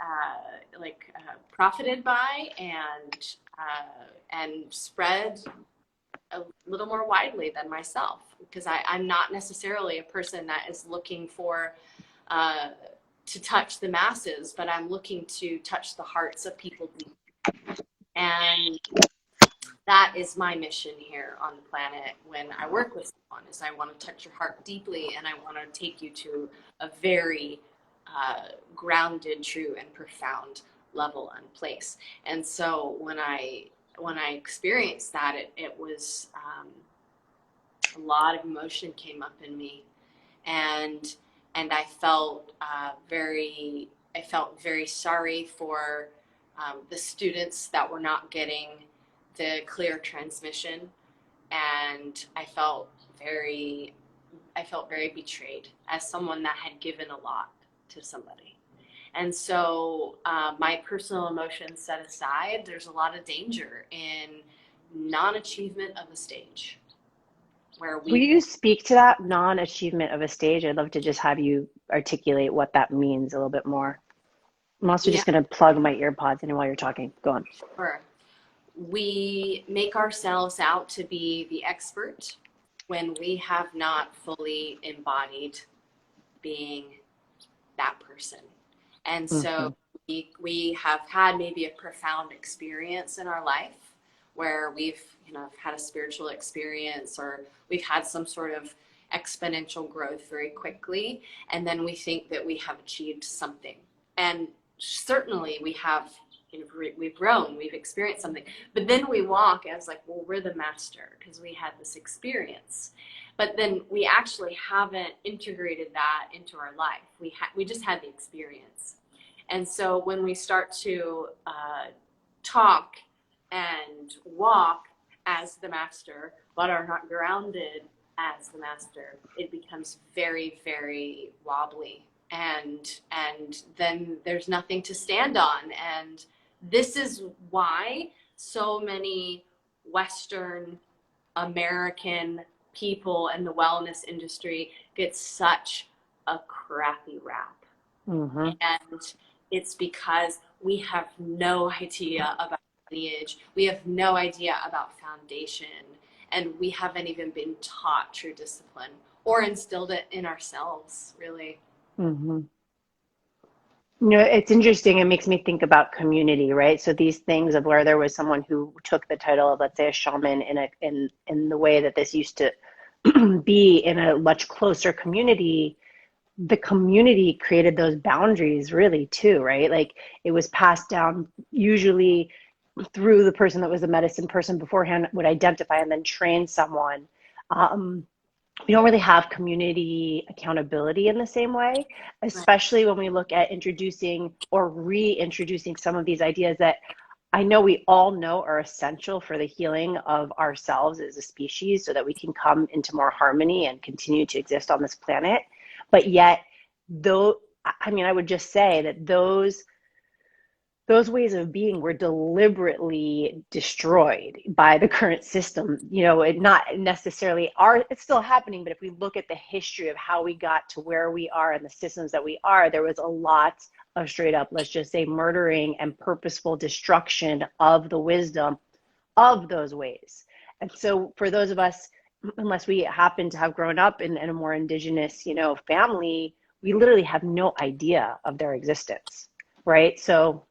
profited by and spread a little more widely than myself, because I'm not necessarily a person that is looking for to touch the masses, but I'm looking to touch the hearts of people. And that is my mission here on the planet when I work with someone, is I want to touch your heart deeply, and I want to take you to a very grounded, true, and profound level and place. And so when I experienced that, it was a lot of emotion came up in me, and I felt very sorry for the students that were not getting the clear transmission, and I felt very betrayed as someone that had given a lot to somebody. And so my personal emotions set aside, there's a lot of danger in non-achievement of a stage. Will you speak to that non-achievement of a stage? I'd love to just have you articulate what that means a little bit more. I'm also just going to plug my earpods in while you're talking. Go on. Sure. We make ourselves out to be the expert when we have not fully embodied being that person. And so we have had maybe a profound experience in our life where we've had a spiritual experience, or we've had some sort of exponential growth very quickly, and then we think that we have achieved something. And certainly we have we've grown, we've experienced something. But then we walk as like, well, we're the master because we had this experience. But then we actually haven't integrated that into our life. We just had the experience. And so when we start to talk and walk as the master, but are not grounded as the master, it becomes very, very wobbly. And then there's nothing to stand on. And this is why so many Western American people in the wellness industry get such a crappy rap. Mm-hmm. And it's because we have no idea about lineage. We have no idea about foundation. And we haven't even been taught true discipline or instilled it in ourselves, really. Mm-hmm. You know, it's interesting. It makes me think about community, right? So these things of where there was someone who took the title of, let's say, a shaman in the way that this used to be in a much closer community. The community created those boundaries really too, right? Like it was passed down usually through the person that was a medicine person beforehand would identify and then train someone. We don't really have community accountability in the same way, especially when we look at introducing or reintroducing some of these ideas that I know we all know are essential for the healing of ourselves as a species so that we can come into more harmony and continue to exist on this planet. But yet, though, I mean, I would just say that those ways of being were deliberately destroyed by the current system. You know, it not necessarily are, it's still happening, but if we look at the history of how we got to where we are and the systems that we are, there was a lot of straight up, let's just say, murdering and purposeful destruction of the wisdom of those ways. And so for those of us, unless we happen to have grown up in a more indigenous, you know, family, we literally have no idea of their existence, right? So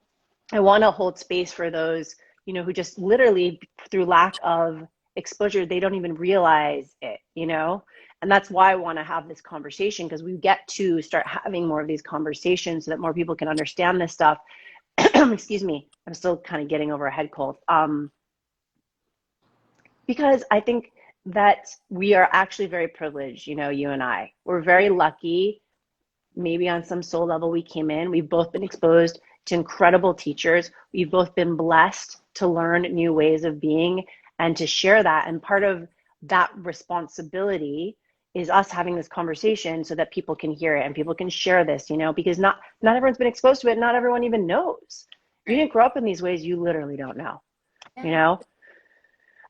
I want to hold space for those, you know, who just literally through lack of exposure, they don't even realize it, you know? And that's why I want to have this conversation, because we get to start having more of these conversations so that more people can understand this stuff. Excuse me, I'm still kind of getting over a head cold. Because I think that we are actually very privileged, you know, you and I. We're very lucky. Maybe on some soul level we came in. We've both been exposed to incredible teachers. We've both been blessed to learn new ways of being and to share that. And part of that responsibility is us having this conversation so that people can hear it and people can share this, you know, because not everyone's been exposed to it. Not everyone even knows. You didn't grow up in these ways, you literally don't know, you know?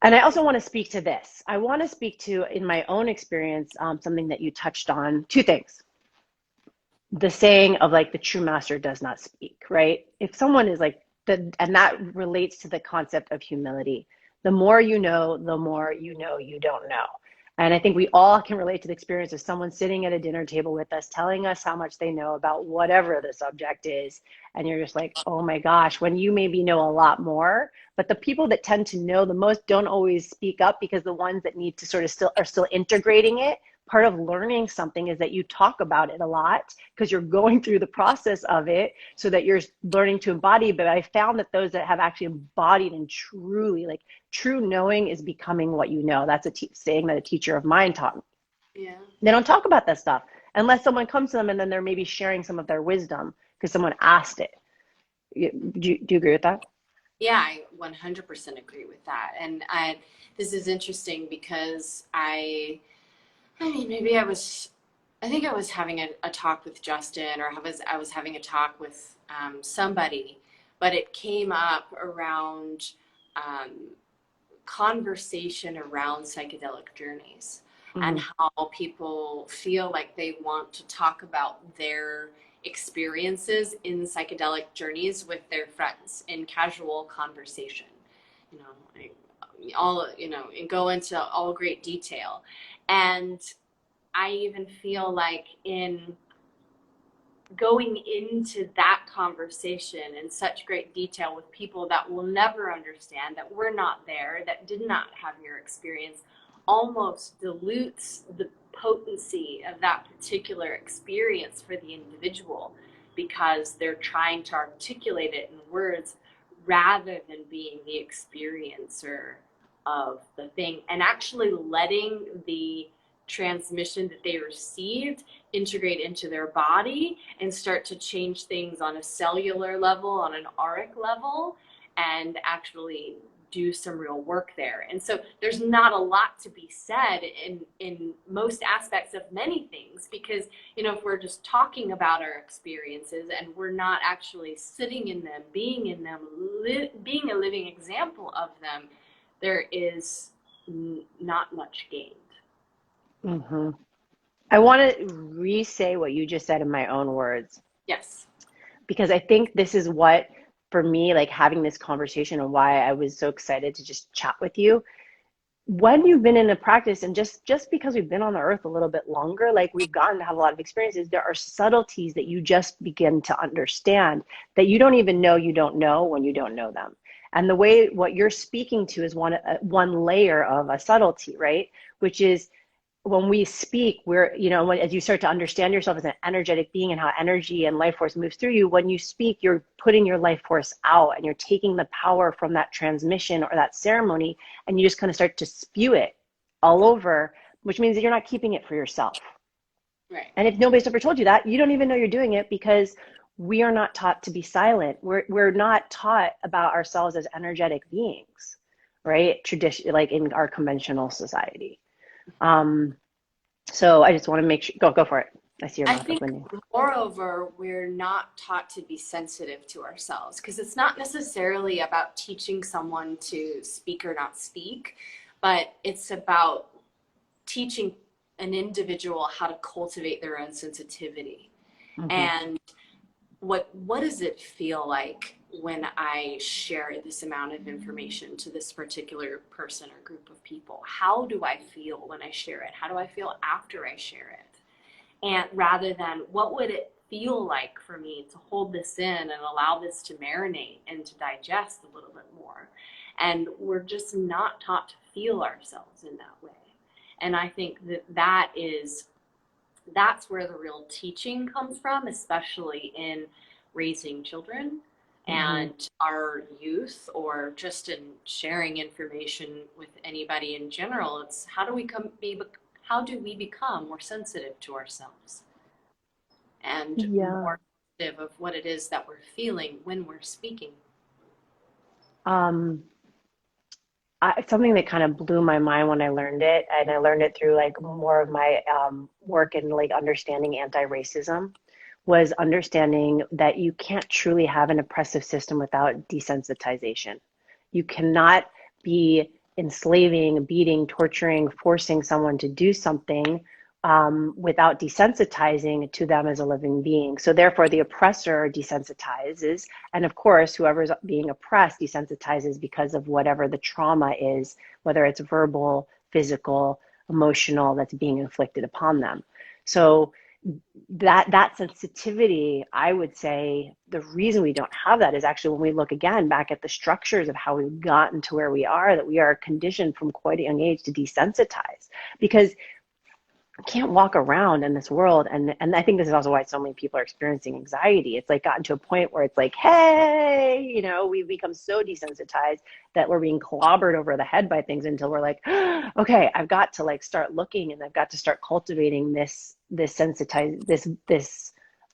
And I also want to speak to this. I want to speak to, in my own experience, something that you touched on, two things. The saying of like the true master does not speak, right? If someone is like, and that relates to the concept of humility. The more you know, the more you know you don't know. And I think we all can relate to the experience of someone sitting at a dinner table with us, telling us how much they know about whatever the subject is. And you're just like, oh my gosh, when you maybe know a lot more, but the people that tend to know the most don't always speak up, because the ones that need to sort of still integrating it. Part of learning something is that you talk about it a lot because you're going through the process of it so that you're learning to embody. But I found that those that have actually embodied and truly, like, true knowing is becoming what you know. That's a saying that a teacher of mine taught me. Yeah. They don't talk about that stuff unless someone comes to them and then they're maybe sharing some of their wisdom because someone asked it. Do you agree with that? Yeah, I 100% agree with that. And this is interesting because I mean, maybe I think I was having a talk with Justin, or I was having a talk with somebody, but it came up around conversation around psychedelic journeys and how people feel like they want to talk about their experiences in psychedelic journeys with their friends in casual conversation, you know, all, you know, and go into all great detail. And I even feel like in going into that conversation in such great detail with people that will never understand, that were not there, that did not have your experience, almost dilutes the potency of that particular experience for the individual, because they're trying to articulate it in words rather than being the experiencer of the thing, and actually letting the transmission that they received integrate into their body and start to change things on a cellular level, on an auric level, and actually do some real work there. And so there's not a lot to be said in most aspects of many things, because, you know, if we're just talking about our experiences and we're not actually sitting in them, being in them, being a living example of them, there is not much gained. Mm-hmm. I want to re-say what you just said in my own words, Yes. because I think this is what, for me, like having this conversation and why I was so excited to just chat with you. When you've been in a practice, and just because we've been on the earth a little bit longer, like we've gotten to have a lot of experiences, there are subtleties that you just begin to understand that you don't even know you don't know when you don't know them. And the way what you're speaking to is one layer of a subtlety, right? Which is, when we speak, we're, you know, as you start to understand yourself as an energetic being and how energy and life force moves through you, when you speak, you're putting your life force out and you're taking the power from that transmission or that ceremony, and you just kind of start to spew it all over, which means that you're not keeping it for yourself. Right. And if nobody's ever told you that, you don't even know you're doing it, because we are not taught to be silent. We're not taught about ourselves as energetic beings, right? Tradition, like in our conventional society. So I just want to make sure, go for it. I see your I mouth think, opening. moreover, we're not taught to be sensitive to ourselves, because it's not necessarily about teaching someone to speak or not speak, but it's about teaching an individual how to cultivate their own sensitivity. Mm-hmm. And what does it feel like when I share this amount of information to this particular person or group of people? How do I feel when I share it? How do I feel after I share it? And rather than what would it feel like for me to hold this in and allow this to marinate and to digest a little bit more. And we're just not taught to feel ourselves in that way. And I think that's where the real teaching comes from, especially in raising children and our youth, or just in sharing information with anybody in general. It's how do we become more sensitive to ourselves and more sensitive of what it is that we're feeling when we're speaking. Something that kind of blew my mind when I learned it, and I learned it through like more of my work in like understanding anti-racism, was understanding that you can't truly have an oppressive system without desensitization. You cannot be enslaving, beating, torturing, forcing someone to do something without desensitizing to them as a living being. So therefore the oppressor desensitizes. And of course, whoever's being oppressed desensitizes because of whatever the trauma is, whether it's verbal, physical, emotional, that's being inflicted upon them. So that sensitivity, I would say the reason we don't have that is actually when we look again back at the structures of how we've gotten to where we are, that we are conditioned from quite a young age to desensitize, because can't walk around in this world. And I think this is also why so many people are experiencing anxiety. It's like gotten to a point where it's like, hey, you know, we've become so desensitized that we're being clobbered over the head by things until we're like, okay, I've got to like start looking, and I've got to start cultivating this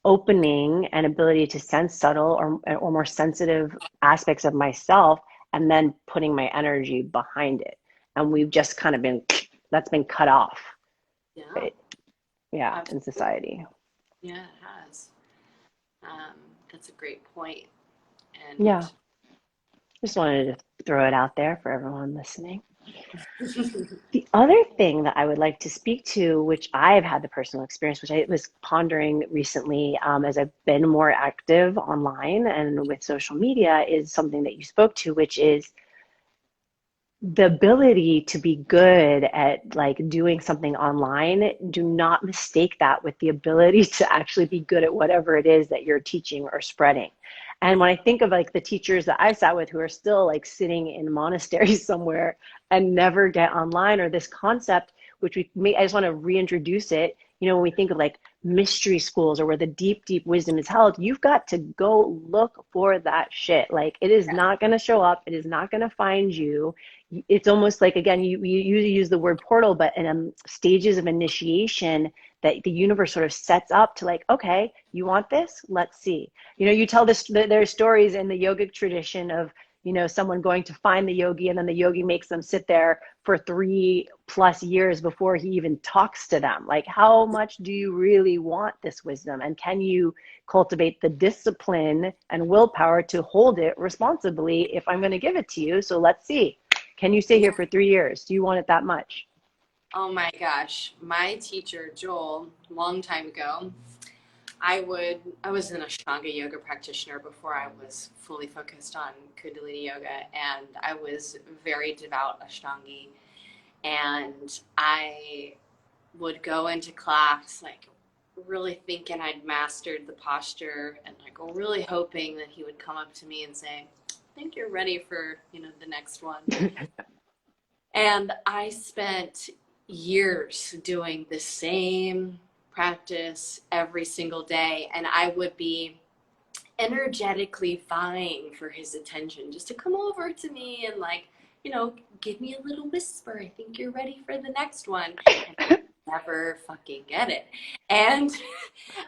opening and ability to sense subtle or more sensitive aspects of myself, and then putting my energy behind it. And we've just kind of that's been cut off. Yeah, in society. Yeah, it has. That's a great point. And yeah, just wanted to throw it out there for everyone listening. The other thing that I would like to speak to, which I've had the personal experience, which I was pondering recently as I've been more active online and with social media, is something that you spoke to, which is the ability to be good at like doing something online. Do not mistake that with the ability to actually be good at whatever it is that you're teaching or spreading. And when I think of like the teachers that I sat with who are still like sitting in monasteries somewhere and never get online, or this concept, which I just want to reintroduce it. You know, when we think of like mystery schools or where the deep, deep wisdom is held, you've got to go look for that shit. Like, it is not going to show up. It is not going to find you. It's almost like, again, you use the word portal, but in stages of initiation that the universe sort of sets up to, like, okay, you want this? Let's see. You know, you tell this, there are stories in the yogic tradition of, you know, someone going to find the yogi, and then the yogi makes them sit there for 3+ years before he even talks to them. Like, how much do you really want this wisdom? And can you cultivate the discipline and willpower to hold it responsibly if I'm going to give it to you? So let's see. Can you stay here for 3 years? Do you want it that much? Oh my gosh. My teacher, Joel, a long time ago, I was an Ashtanga yoga practitioner before I was fully focused on Kundalini yoga, and I was very devout Ashtangi. And I would go into class like really thinking I'd mastered the posture, and like really hoping that he would come up to me and say, I think you're ready for, you know, the next one. And I spent years doing the same practice every single day, and I would be energetically vying for his attention just to come over to me and, like, you know, give me a little whisper, I think you're ready for the next one. And I never fucking get it. And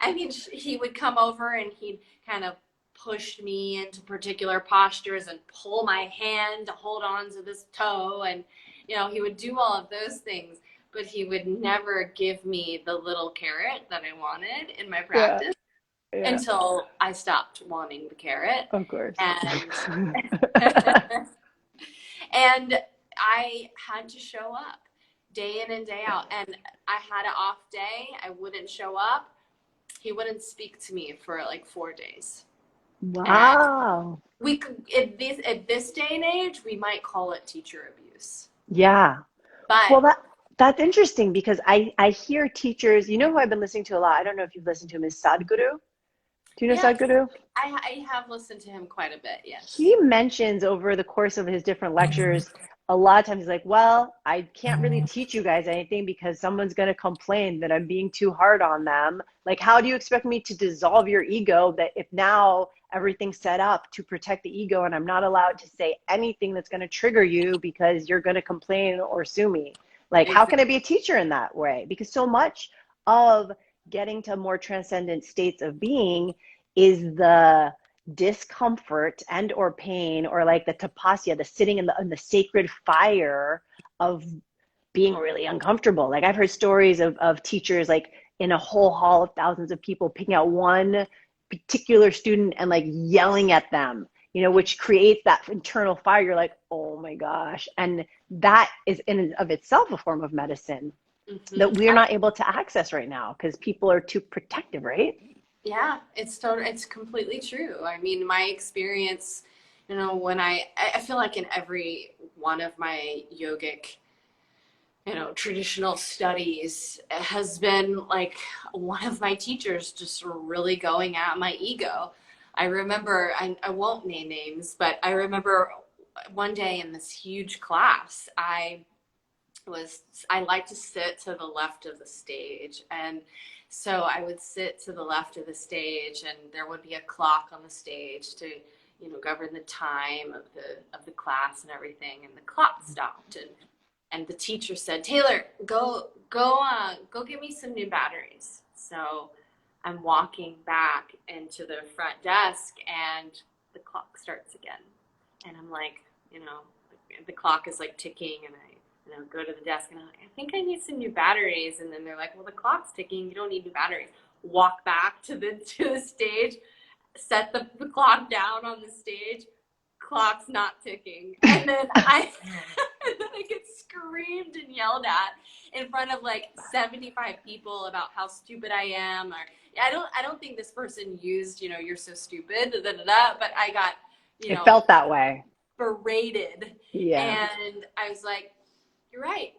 I mean, he would come over and he'd kind of push me into particular postures and pull my hand to hold on to this toe, and you know, he would do all of those things, but he would never give me the little carrot that I wanted in my practice. Yeah. Until I stopped wanting the carrot. Of course. And and I had to show up day in and day out. And I had an off day. I wouldn't show up. He wouldn't speak to me for like 4 days. Wow. And we could, at this day and age, we might call it teacher abuse. Yeah. But well, that's interesting, because I hear teachers, you know who I've been listening to a lot? I don't know if you've listened to him, is Sadhguru. Do you know Sadhguru? I have listened to him quite a bit, yes. He mentions over the course of his different lectures, a lot of times he's like, well, I can't really teach you guys anything because someone's going to complain that I'm being too hard on them. Like, how do you expect me to dissolve your ego that if now everything's set up to protect the ego and I'm not allowed to say anything that's going to trigger you because you're going to complain or sue me? Like, how can I be a teacher in that way? Because so much of getting to more transcendent states of being is the discomfort and or pain, or like the tapasya, the sitting in the sacred fire of being really uncomfortable. Like, I've heard stories of teachers like in a whole hall of thousands of people picking out one particular student and like yelling at them, you know, which creates that internal fire. You're like, oh my gosh. And that is in and of itself a form of medicine that we're not able to access right now because people are too protective, right? Yeah, it's completely true. I mean, my experience, you know, when I feel like in every one of my yogic, you know, traditional studies has been like one of my teachers just really going at my ego. I remember, I won't name names, but I remember one day in this huge class, I like to sit to the left of the stage, and so I would sit to the left of the stage, and there would be a clock on the stage to, you know, govern the time of the class and everything. And the clock stopped, and the teacher said, "Taylor, go get me some new batteries." So I'm walking back into the front desk, and the clock starts again, and I'm like, you know, the clock is like ticking, and I go to the desk and I'm like, I think I need some new batteries. And then they're like, well, the clock's ticking. You don't need new batteries. Walk back to the stage, set the clock down on the stage. Clock's not ticking. And then I get screamed and yelled at in front of like 75 people about how stupid I am. Or I don't think this person used, you know, you're so stupid, but I got, you know, it felt that way. Berated. Yeah. And I was like, you're right,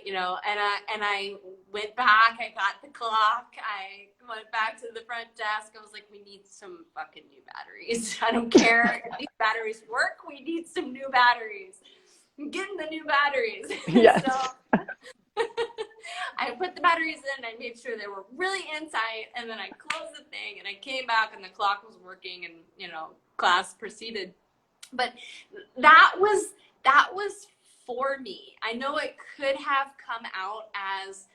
you know, and I went back, I got the clock, I went back to the front desk, I was like, we need some fucking new batteries. I don't care if these batteries work, we need some new batteries. I'm getting the new batteries. Yes. So I put the batteries in, I made sure they were really in tight, and then I closed the thing, and I came back, and the clock was working, and, you know, class proceeded. But that was for me. I know it could have come out as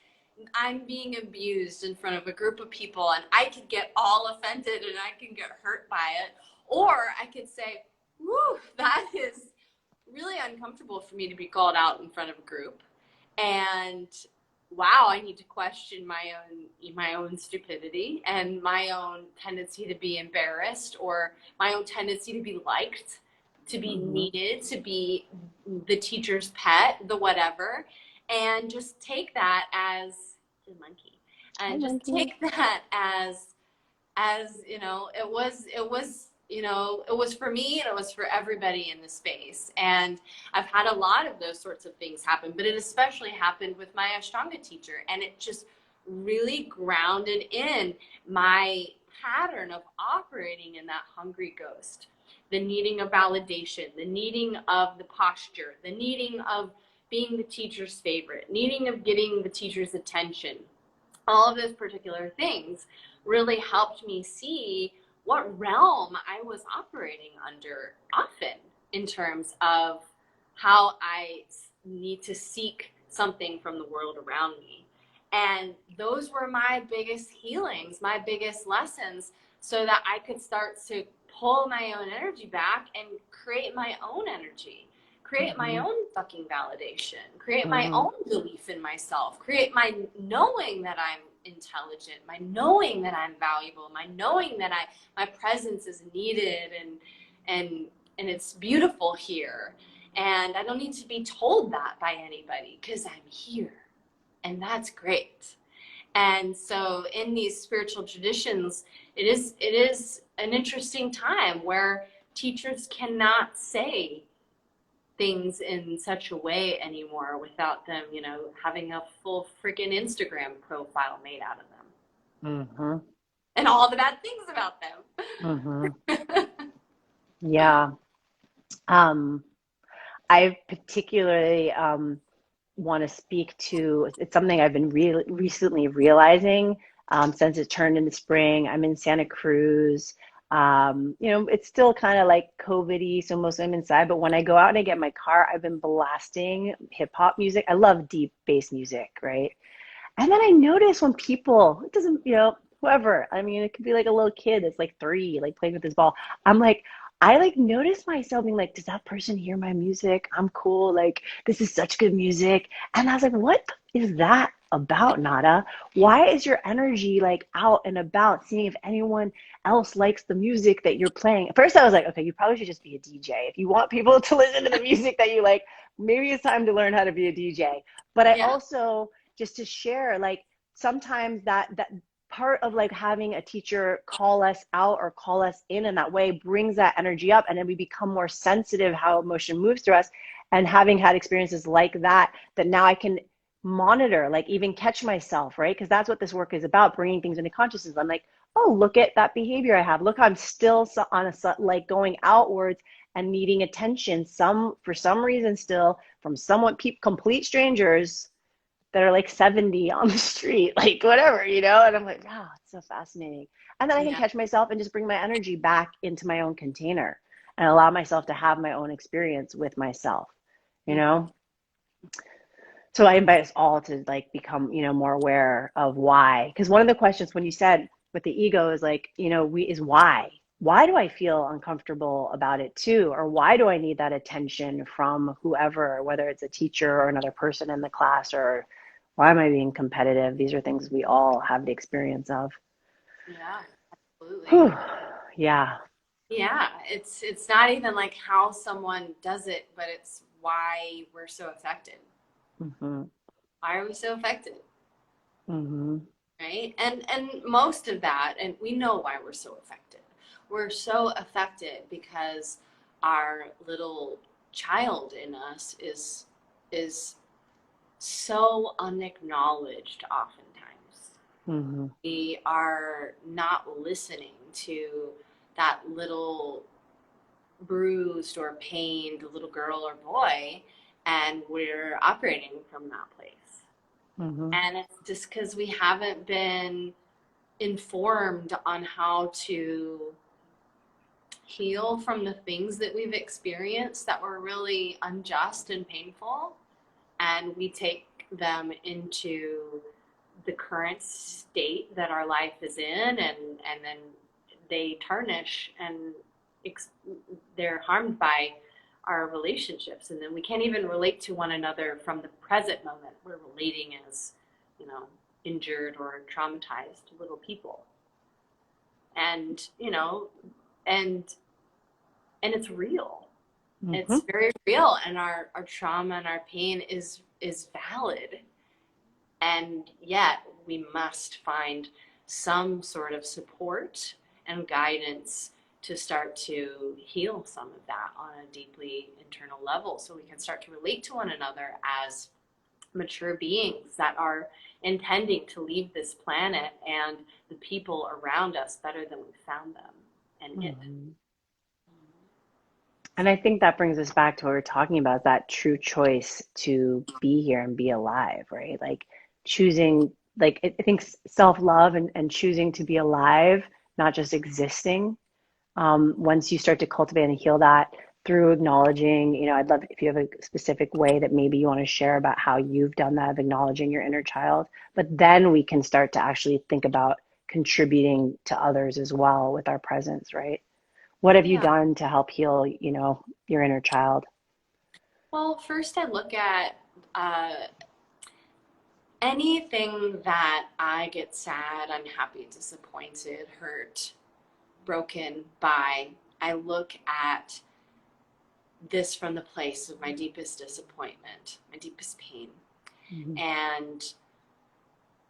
I'm being abused in front of a group of people, and I could get all offended and I can get hurt by it. Or I could say, whew, that is really uncomfortable for me to be called out in front of a group. And wow, I need to question my own stupidity and my own tendency to be embarrassed, or my own tendency to be liked, to be needed, to be the teacher's pet, the whatever, and just take that as the monkey, and just take that as you know, it was you know, it was for me and it was for everybody in the space. And I've had a lot of those sorts of things happen, but it especially happened with my Ashtanga teacher, and it just really grounded in my pattern of operating in that hungry ghost, the needing of validation, the needing of the posture, the needing of being the teacher's favorite, needing of getting the teacher's attention. All of those particular things really helped me see what realm I was operating under often, in terms of how I need to seek something from the world around me. And those were my biggest healings, my biggest lessons, so that I could start to pull my own energy back and create my own energy, create my own fucking validation, create my own belief in myself, create my knowing that I'm intelligent, my knowing that I'm valuable, my knowing that my presence is needed, and it's beautiful here, and I don't need to be told that by anybody, because I'm here, and that's great. And so in these spiritual traditions, it is an interesting time where teachers cannot say things in such a way anymore without them, you know, having a full freaking Instagram profile made out of them. And all the bad things about them. Yeah. I particularly want to speak to, it's something I've been recently realizing since it turned into spring. I'm in Santa Cruz. You know, it's still kind of like COVID-y, so mostly I'm inside. But when I go out and I get in my car, I've been blasting hip hop music. I love deep bass music, right? And then I notice when people, it doesn't, you know, whoever, I mean, it could be like a little kid that's like 3, like playing with his ball. I'm like, I like notice myself being like, does that person hear my music? I'm cool. Like, this is such good music. And I was like, what is that about, Nada? Why is your energy like out and about, seeing if anyone else likes the music that you're playing? At first I was like, okay, you probably should just be a DJ. If you want people to listen to the music that you like, maybe it's time to learn how to be a DJ. But I also, just to share, like, sometimes that part of like having a teacher call us out or call us in that way brings that energy up, and then we become more sensitive how emotion moves through us. And having had experiences like that now I can monitor, like even catch myself, right? Because that's what this work is about, bringing things into consciousness. I'm like, oh, look at that behavior I have. Look, I'm still on a, like, going outwards and needing attention, for some reason, still from somewhat complete strangers that are like 70 on the street, like whatever, you know? And I'm like, wow, it's so fascinating. And then I can catch myself and just bring my energy back into my own container and allow myself to have my own experience with myself, you know? So I invite us all to like become, you know, more aware of why. Because one of the questions when you said with the ego is like, you know, is why? Why do I feel uncomfortable about it too? Or why do I need that attention from whoever, whether it's a teacher or another person in the class, or why am I being competitive? These are things we all have the experience of. Yeah, absolutely. Whew. Yeah. Yeah, it's not even like how someone does it, but it's why we're so affected. Why are we so affected? Right? And most of that, and we know why we're so affected. We're so affected because our little child in us is so unacknowledged oftentimes. We are not listening to that little bruised or pained little girl or boy, and we're operating from that place. Mm-hmm. And it's just because we haven't been informed on how to heal from the things that we've experienced that were really unjust and painful. And we take them into the current state that our life is in, and then they tarnish and they're harmed by our relationships, and then we can't even relate to one another from the present moment. We're relating as, injured or traumatized little people, and and it's real. Mm-hmm. It's very real, and our trauma and our pain is valid, and yet we must find some sort of support and guidance to start to heal some of that on a deeply internal level, so we can start to relate to one another as mature beings that are intending to leave this planet and the people around us better than we found them and it. Mm-hmm. And I think that brings us back to what we're talking about, that true choice to be here and be alive, right? Like choosing, like I think self-love and choosing to be alive, not just existing. Once you start to cultivate and heal that through acknowledging, I'd love if you have a specific way that maybe you want to share about how you've done that of acknowledging your inner child, but then we can start to actually think about contributing to others as well with our presence, right? What have you Yeah. done to help heal, your inner child? Well, first I look at uh, anything that I get sad, unhappy, disappointed, hurt, broken by. I look at this from the place of my deepest disappointment, my deepest pain. Mm-hmm. And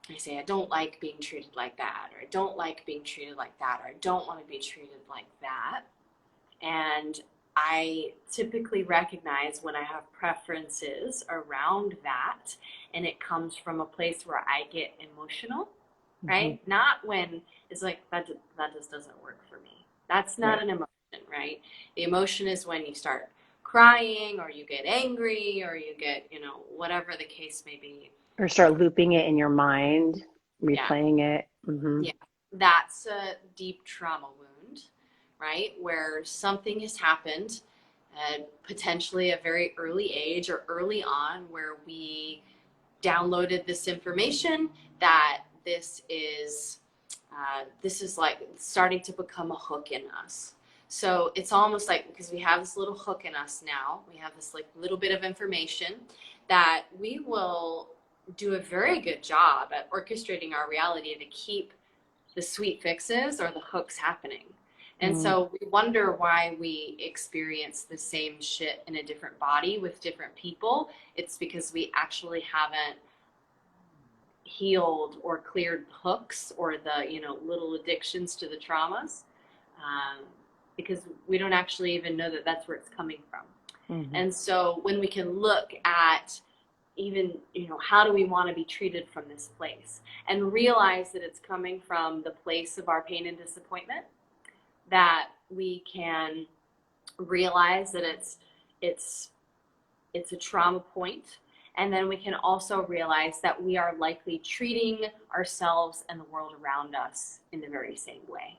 I say, I don't like being treated like that, or I don't like being treated like that, or I don't want to be treated like that. And I typically recognize when I have preferences around that, and it comes from a place where I get emotional, Mm-hmm. right? Not when it's like, that just doesn't work for me. That's not Right. an emotion, right? The emotion is when you start crying or you get angry or you get, whatever the case may be. Or start looping it in your mind, Yeah. replaying it. Mm-hmm. Yeah, that's a deep trauma wound, right? Where something has happened at potentially a very early age or early on, where we downloaded this information that this is like starting to become a hook in us. So it's almost like, because we have this little hook in us now, we have this like little bit of information that we will do a very good job at orchestrating our reality to keep the sweet fixes or the hooks happening. And Mm-hmm. so we wonder why we experience the same shit in a different body with different people. It's because we actually haven't healed or cleared hooks or the little addictions to the traumas, um, because we don't actually even know that that's where it's coming from. Mm-hmm. And so when we can look at even, how do we want to be treated from this place, and realize that it's coming from the place of our pain and disappointment, that we can realize that it's it's a trauma point, and then we can also realize that we are likely treating ourselves and the world around us in the very same way.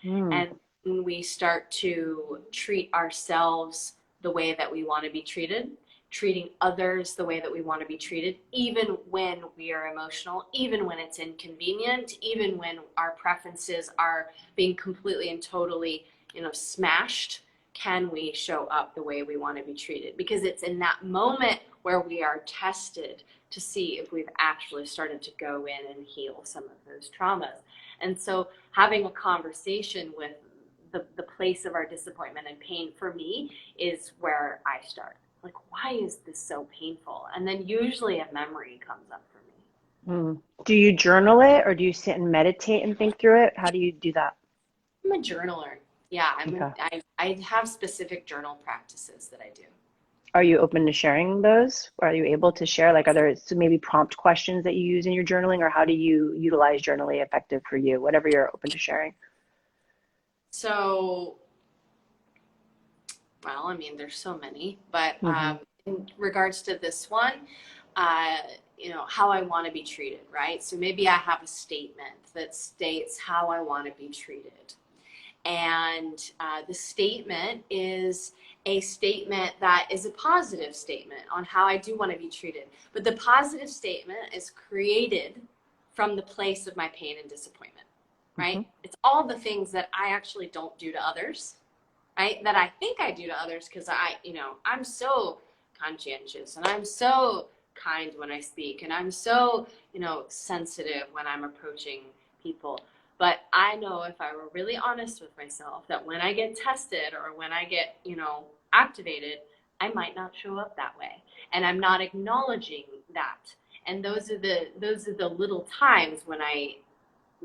Mm. And when we start to treat ourselves the way that we want to be treated, treating others the way that we want to be treated, even when we are emotional, even when it's inconvenient, even when our preferences are being completely and totally, smashed, can we show up the way we want to be treated? Because it's in that moment where we are tested to see if we've actually started to go in and heal some of those traumas. And so having a conversation with the place of our disappointment and pain, for me, is where I start. Like, why is this so painful? And then usually a memory comes up for me. Mm. Do you journal it or do you sit and meditate and think through it? How do you do that? I'm a journaler. Yeah, Okay. I have specific journal practices that I do. Are you open to sharing those? Are you able to share? Like, are there some maybe prompt questions that you use in your journaling, or how do you utilize journaling effective for you? Whatever you're open to sharing. So, well, I mean, there's so many, but Mm-hmm. in regards to this one, you know, how I want to be treated, right? So maybe I have a statement that states how I want to be treated. And the statement is a statement that is a positive statement on how I do want to be treated. But the positive statement is created from the place of my pain and disappointment, right? Mm-hmm. It's all the things that I actually don't do to others, right? That I think I do to others because you know, I'm so conscientious and I'm so kind when I speak and I'm so, you know, sensitive when I'm approaching people. But I know if I were really honest with myself that when I get tested or when I get, you know, activated, I might not show up that way. And I'm not acknowledging that. And those are the little times when I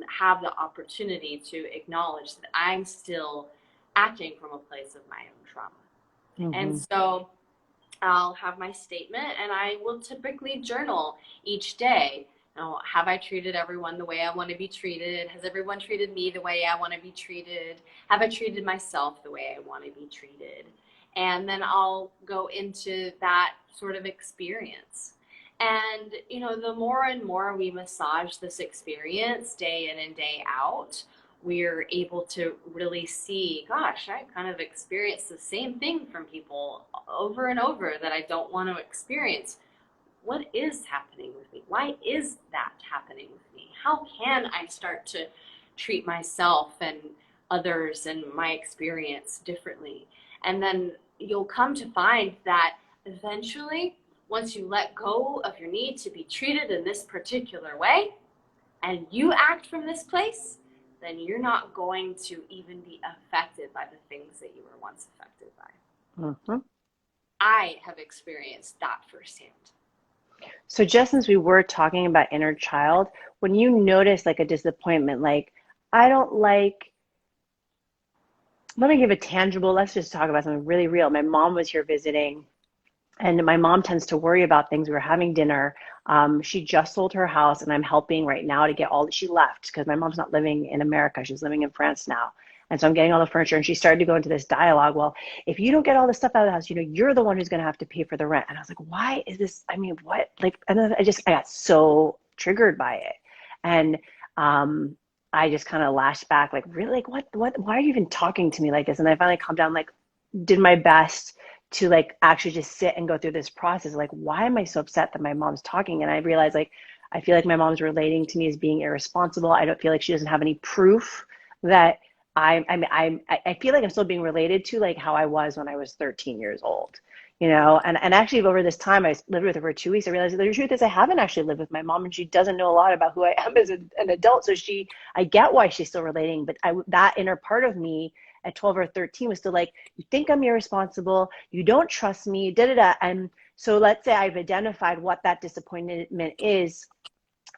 have the opportunity to acknowledge that I'm still acting from a place of my own trauma. Mm-hmm. And so I'll have my statement and I will typically journal each day. Now, have I treated everyone the way I want to be treated? Has everyone treated me the way I want to be treated? Have I treated myself the way I want to be treated? And then I'll go into that sort of experience. And, you know, the more and more we massage this experience day in and day out, we're able to really see, gosh, I kind of experience the same thing from people over and over that I don't want to experience. What is happening with me? Why is that happening with me? How can I start to treat myself and others and my experience differently? And then you'll come to find that eventually, once you let go of your need to be treated in this particular way and you act from this place, then you're not going to even be affected by the things that you were once affected by. Mm-hmm. I have experienced that firsthand. So just since we were talking about inner child, when you notice like a disappointment, like I don't like, let me give a tangible, let's just talk about something really real. My mom was here visiting. And my mom tends to worry about things. We were having dinner. She just sold her house, and I'm helping right now to get all that she left because my mom's not living in America. She's living in France now. And so I'm getting all the furniture. And she started to go into this dialogue. Well, if you don't get all the stuff out of the house, you know, you're the one who's going to have to pay for the rent. And I was like, why is this? I mean, what? Like, and then I got so triggered by it. And I just kind of lashed back, like, really, like, why are you even talking to me like this? And I finally calmed down, like, did my best to like actually just sit and go through this process. Like, why am I so upset that my mom's talking? And I realized like, I feel like my mom's relating to me as being irresponsible. I don't feel like she doesn't have any proof that I feel like I'm still being related to like how I was when I was 13 years old, you know? And actually over this time, I lived with her for 2 weeks. I realized that the truth is I haven't actually lived with my mom and she doesn't know a lot about who I am as an adult. So I get why she's still relating, but that inner part of me at 12 or 13 was still like, you think I'm irresponsible, you don't trust me, da da da. And so let's say I've identified what that disappointment is.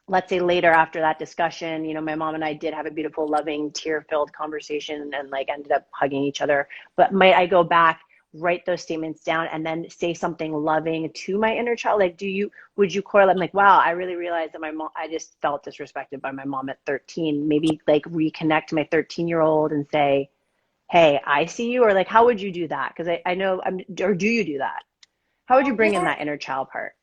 Let's say later after that discussion, you know, my mom and I did have a beautiful, loving, tear-filled conversation and like ended up hugging each other. But might I go back, write those statements down, and then say something loving to my inner child? Like, would you correlate? I'm like, wow, I really realized that my mom, I just felt disrespected by my mom at 13. Maybe like reconnect to my 13-year-old and say, hey, I see you, or like, how would you do that? Because I know, or do you do that? How would you bring in that inner child part?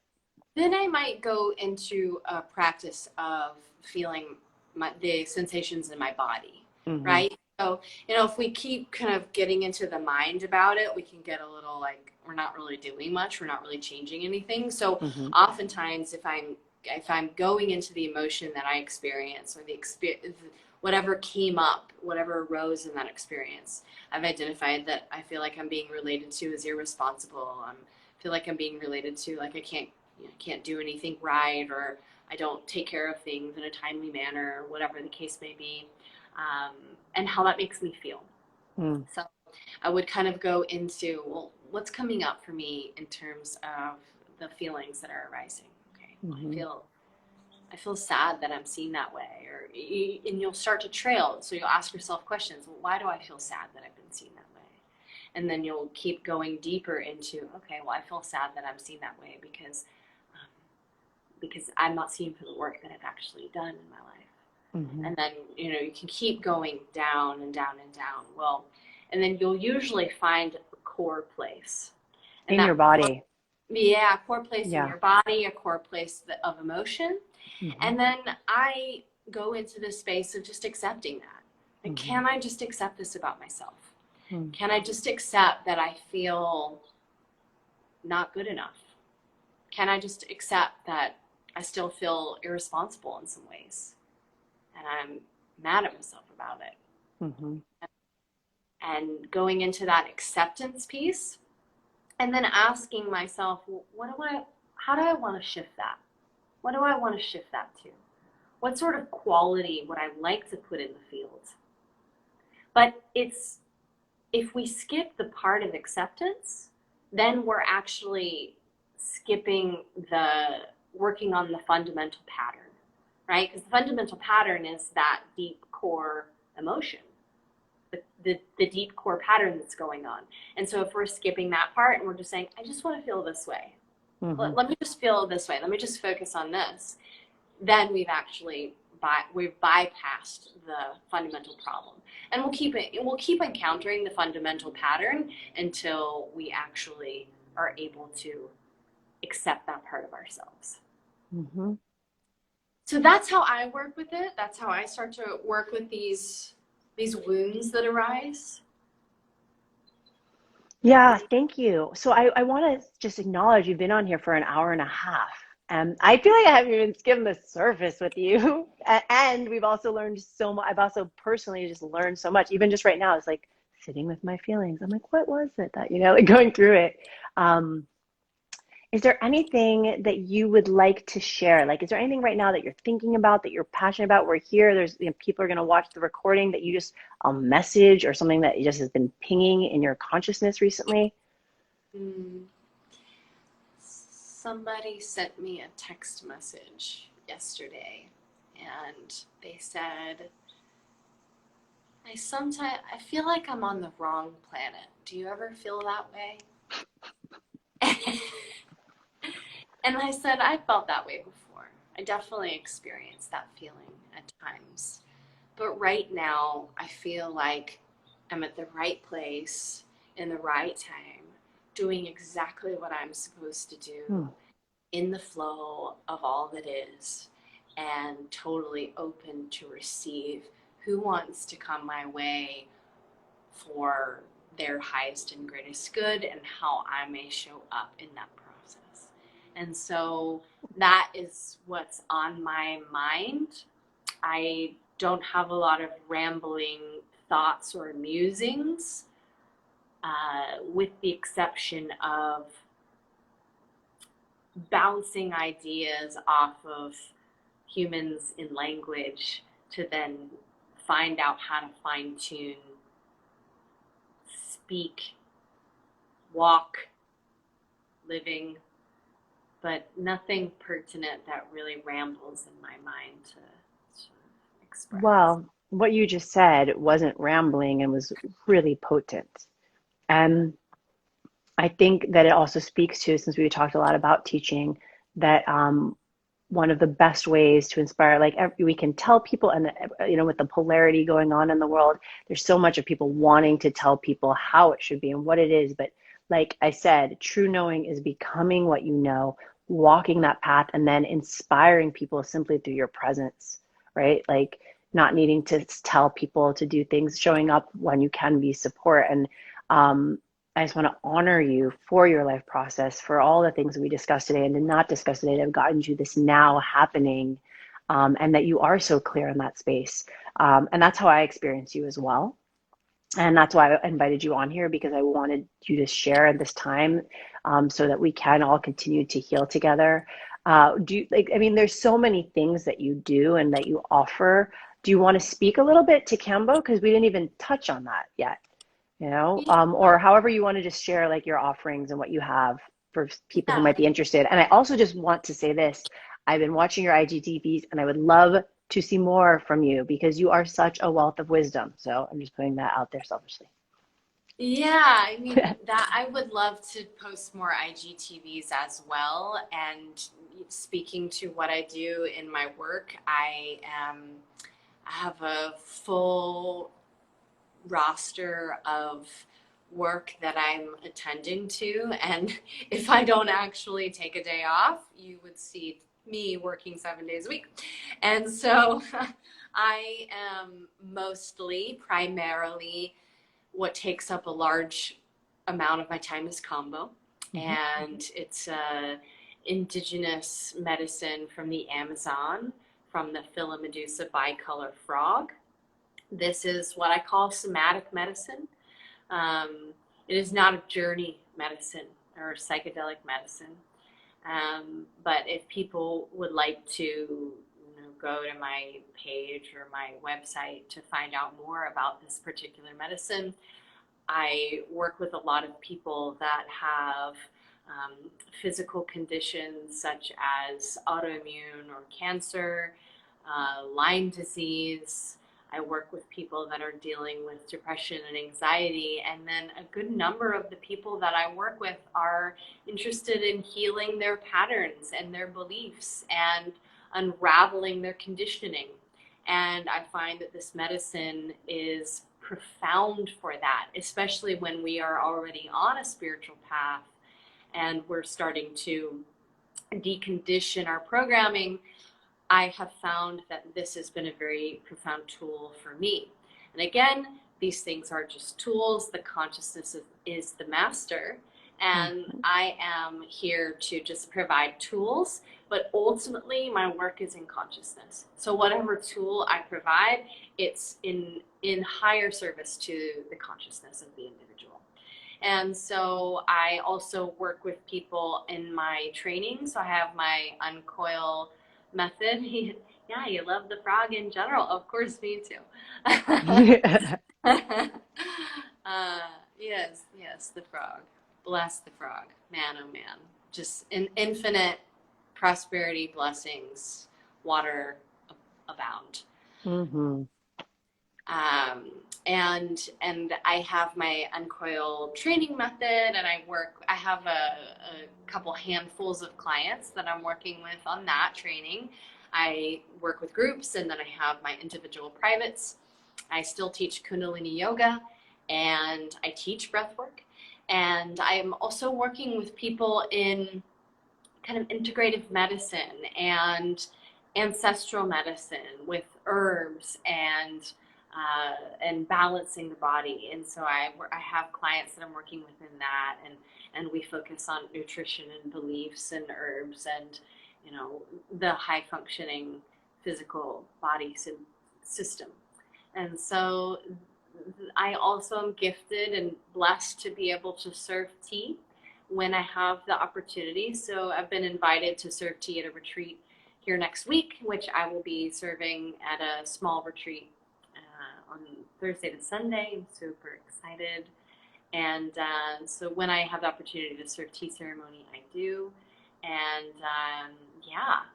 Then I might go into a practice of feeling the sensations in my body, Mm-hmm. right? So, you know, if we keep kind of getting into the mind about it, we can get a little like, we're not really doing much, we're not really changing anything. So Mm-hmm. oftentimes if I'm going into the emotion that I experience or whatever came up, whatever arose in that experience, I've identified that I feel like I'm being related to as irresponsible. I feel like I'm being related to like I can't do anything right, or I don't take care of things in a timely manner, or whatever the case may be, and how that makes me feel. Mm. So I would kind of go into, well, what's coming up for me in terms of the feelings that are arising. Okay, Mm-hmm. I feel sad that I'm seen that way, and you'll start to trail. So you'll ask yourself questions. Well, why do I feel sad that I've been seen that way? And then you'll keep going deeper into, okay, well, I feel sad that I'm seen that way because I'm not seen for the work that I've actually done in my life. Mm-hmm. And then, you know, you can keep going down and down and down. Well, and then you'll usually find a core place. And In your body. Yeah, a core place in Yeah. your body, a core place of emotion. Mm-hmm. And then I go into the space of just accepting that. Like, Mm-hmm. can I just accept this about myself? Mm-hmm. Can I just accept that I feel not good enough? Can I just accept that I still feel irresponsible in some ways? And I'm mad at myself about it. Mm-hmm. And going into that acceptance piece, and then asking myself, how do I want to shift that? What do I want to shift that to? What sort of quality would I like to put in the field? But if we skip the part of acceptance, then we're actually skipping the working on the fundamental pattern, right? Because the fundamental pattern is that deep core emotion, the deep core pattern that's going on. And so if we're skipping that part and we're just saying, I just want to feel this way. Mm-hmm. Let me just feel this way. Let me just focus on this. Then we've bypassed the fundamental problem, and we'll keep encountering the fundamental pattern until we actually are able to accept that part of ourselves. Mm-hmm. So that's how I work with it. That's how I start to work with these wounds that arise. Yeah, thank you. So I want to just acknowledge you've been on here for an hour and a half. And I feel like I haven't even skimmed the surface with you. And we've also learned so much. I've also personally just learned so much. Even just right now, it's like sitting with my feelings. I'm like, what was it that, like going through it. Um, Is there anything that you would like to share? Like, is there anything right now that you're thinking about, that you're passionate about? We're here. There's people are going to watch the recording that you just a message or something that just has been pinging in your consciousness recently. Mm. Somebody sent me a text message yesterday, and they said, I feel like I'm on the wrong planet. Do you ever feel that way? And I said, I felt that way before. I definitely experienced that feeling at times. But right now, I feel like I'm at the right place in the right time, doing exactly what I'm supposed to do, Hmm. in the flow of all that is, and totally open to receive who wants to come my way for their highest and greatest good, and how I may show up in that process. And so that is what's on my mind. I don't have a lot of rambling thoughts or musings, with the exception of bouncing ideas off of humans in language to then find out how to fine tune, speak, walk, living, but nothing pertinent that really rambles in my mind to sort of express. Well, what you just said wasn't rambling and was really potent. And I think that it also speaks to, since we talked a lot about teaching, that one of the best ways to inspire, like we can tell people, and with the polarity going on in the world, there's so much of people wanting to tell people how it should be and what it is. But like I said, true knowing is becoming what you know, walking that path, and then inspiring people simply through your presence, right? Like not needing to tell people to do things, showing up when you can be support. And I just want to honor you for your life process, for all the things we discussed today and did not discuss today that have gotten you this now happening, and that you are so clear in that space. And that's how I experience you as well. And that's why I invited you on here, because I wanted you to share at this time, so that we can all continue to heal together. There's so many things that you do and that you offer. Do you want to speak a little bit to Cambo? Because we didn't even touch on that yet. Or however you want to just share like your offerings and what you have for people who Yeah. might be interested. And I also just want to say this, I've been watching your IGTVs and I would love to see more from you, because you are such a wealth of wisdom. So I'm just putting that out there selfishly. Yeah, I mean, that I would love to post more IGTVs as well. And speaking to what I do in my work, I have a full roster of work that I'm attending to. And if I don't actually take a day off, you would see me working 7 days a week. And so I am primarily, what takes up a large amount of my time is combo. And it's indigenous medicine from the Amazon, from the Philomedusa bicolor frog. This is what I call somatic medicine. It is not a journey medicine or psychedelic medicine. But if people would like to go to my page or my website to find out more about this particular medicine, I work with a lot of people that have physical conditions such as autoimmune or cancer, Lyme disease. I work with people that are dealing with depression and anxiety. And then a good number of the people that I work with are interested in healing their patterns and their beliefs and unraveling their conditioning. And I find that this medicine is profound for that, especially when we are already on a spiritual path and we're starting to decondition our programming. I have found that this has been a very profound tool for me. And again, these things are just tools. The consciousness is the master. And I am here to just provide tools, but ultimately my work is in consciousness. So whatever tool I provide, it's in higher service to the consciousness of the individual. And so I also work with people in my training. So I have my Uncoil method. Yeah, you love the frog in general. Of course, me too. Yes, the frog. Bless the frog. Man, oh man. Just infinite prosperity, blessings, water abound. And I have my Uncoil training method, and I have a couple handfuls of clients that I'm working with on that training. I work with groups, and then I have my individual privates. I still teach Kundalini yoga, and I teach breathwork. And I'm also working with people in kind of integrative medicine and ancestral medicine with herbs and balancing the body. And so I have clients that I'm working with in that, and we focus on nutrition and beliefs and herbs and, the high functioning physical body system. And so I also am gifted and blessed to be able to serve tea when I have the opportunity. So I've been invited to serve tea at a retreat here next week, which I will be serving at a small retreat on Thursday to Sunday. I'm super excited. And so when I have the opportunity to serve tea ceremony, I do. And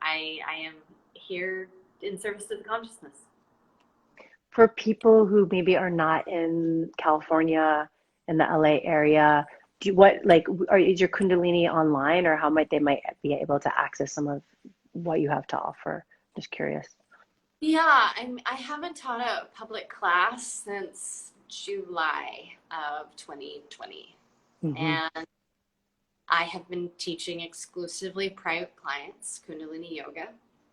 I am here in service to the consciousness. For people who maybe are not in California, in the LA area, is your Kundalini online, or how might they be able to access some of what you have to offer? Just curious. Yeah, I haven't taught a public class since July of 2020. And I have been teaching exclusively private clients Kundalini yoga,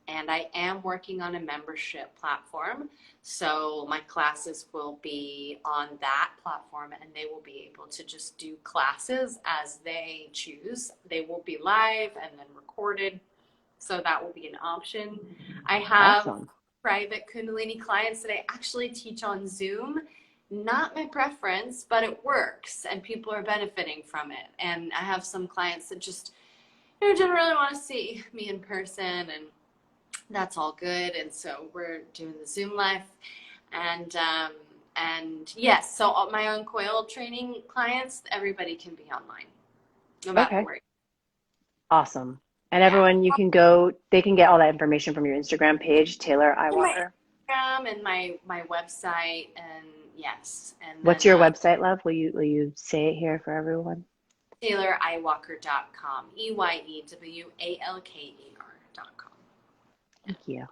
and I am working on a membership platform. So my classes will be on that platform, and they will be able to just do classes as they choose. They will be live and then recorded. So that will be an option. I have private Kundalini clients that I actually teach on Zoom. Not my preference, but it works and people are benefiting from it. And I have some clients that just don't really want to see me in person, and that's all good. And so we're doing the Zoom live. And yes, so all my Uncoil training clients, everybody can be online. No matter where. Awesome. And everyone, you can go, they can get all that information from your Instagram page, Taylor EyeWalker. My Instagram and my website, and yes. And what's your website, love? Will you say it here for everyone? TaylorEyeWalker.com. EYEWALKER.com. Thank you.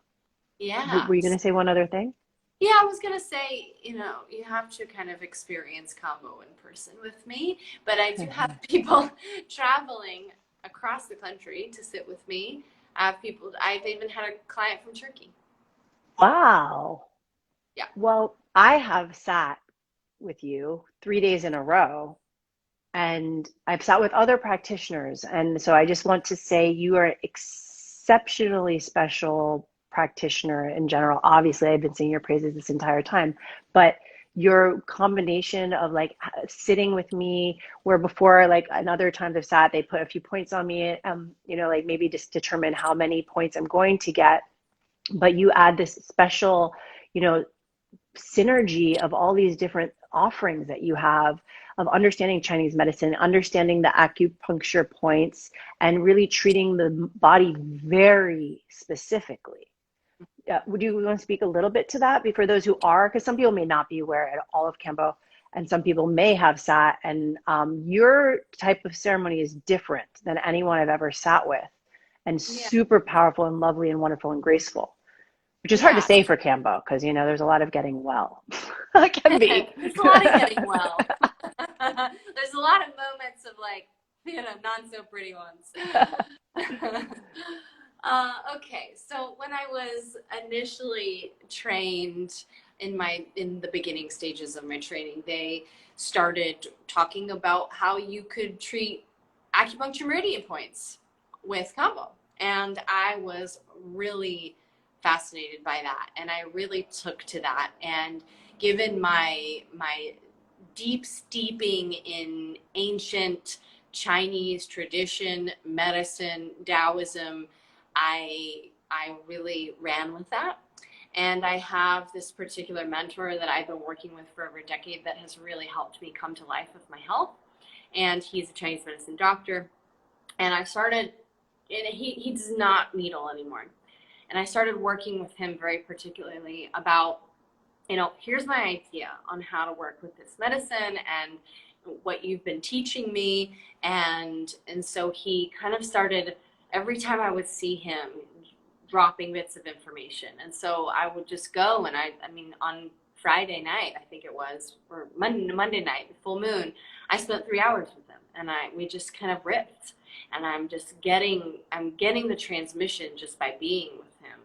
Yeah. Were you going to say one other thing? Yeah, I was gonna say, you have to kind of experience combo in person with me, but I do have people traveling across the country to sit with me. I have people, I've even had a client from Turkey. Wow. Yeah. Well, I have sat with you 3 days in a row, and I've sat with other practitioners. And so I just want to say you are an exceptionally special practitioner in general. Obviously, I've been singing your praises this entire time, but your combination of like sitting with me, where before, like another times I've sat, they put a few points on me, like maybe just determine how many points I'm going to get. But you add this special, you know, synergy of all these different offerings that you have of understanding Chinese medicine, understanding the acupuncture points, and really treating the body very specifically. Would you want to speak a little bit to that for those who are, because some people may not be aware at all of Kambo, and some people may have sat, and your type of ceremony is different than anyone I've ever sat with, and Yeah. super powerful and lovely and wonderful and graceful, which is hard to Yeah. say for Cambo because there's a lot of getting well. It can be. There's a lot of getting well. There's a lot of moments of like, not so pretty ones. Okay, so when I was initially trained in the beginning stages of my training, they started talking about how you could treat acupuncture meridian points with combo. And I was really fascinated by that. And I really took to that. And given my deep steeping in ancient Chinese tradition, medicine, Taoism, I really ran with that. And I have this particular mentor that I've been working with for over a decade that has really helped me come to life with my health. And he's a Chinese medicine doctor. And I started, and he does not needle anymore. And I started working with him very particularly about, here's my idea on how to work with this medicine and what you've been teaching me. And so he kind of started, every time I would see him, dropping bits of information. And so I would just go, and I mean, on Friday night, I think it was, or Monday night, full moon, I spent 3 hours with him, and we just kind of ripped. And I'm getting the transmission just by being with him.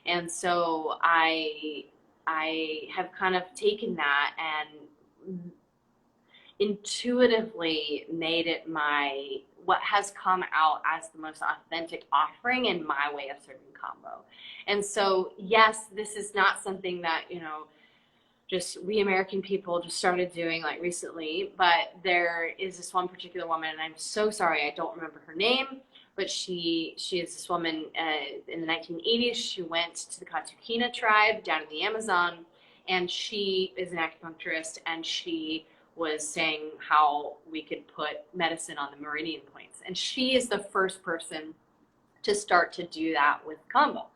And so I have kind of taken that and intuitively made it what has come out as the most authentic offering in my way of serving combo. And so, yes, this is not something that, just we American people just started doing like recently, but there is this one particular woman, and I'm so sorry, I don't remember her name, but she is this woman in the 1980s. She went to the Katukina tribe down in the Amazon, and she is an acupuncturist, and she was saying how we could put medicine on the meridian points. And she is the first person to start to do that with combo.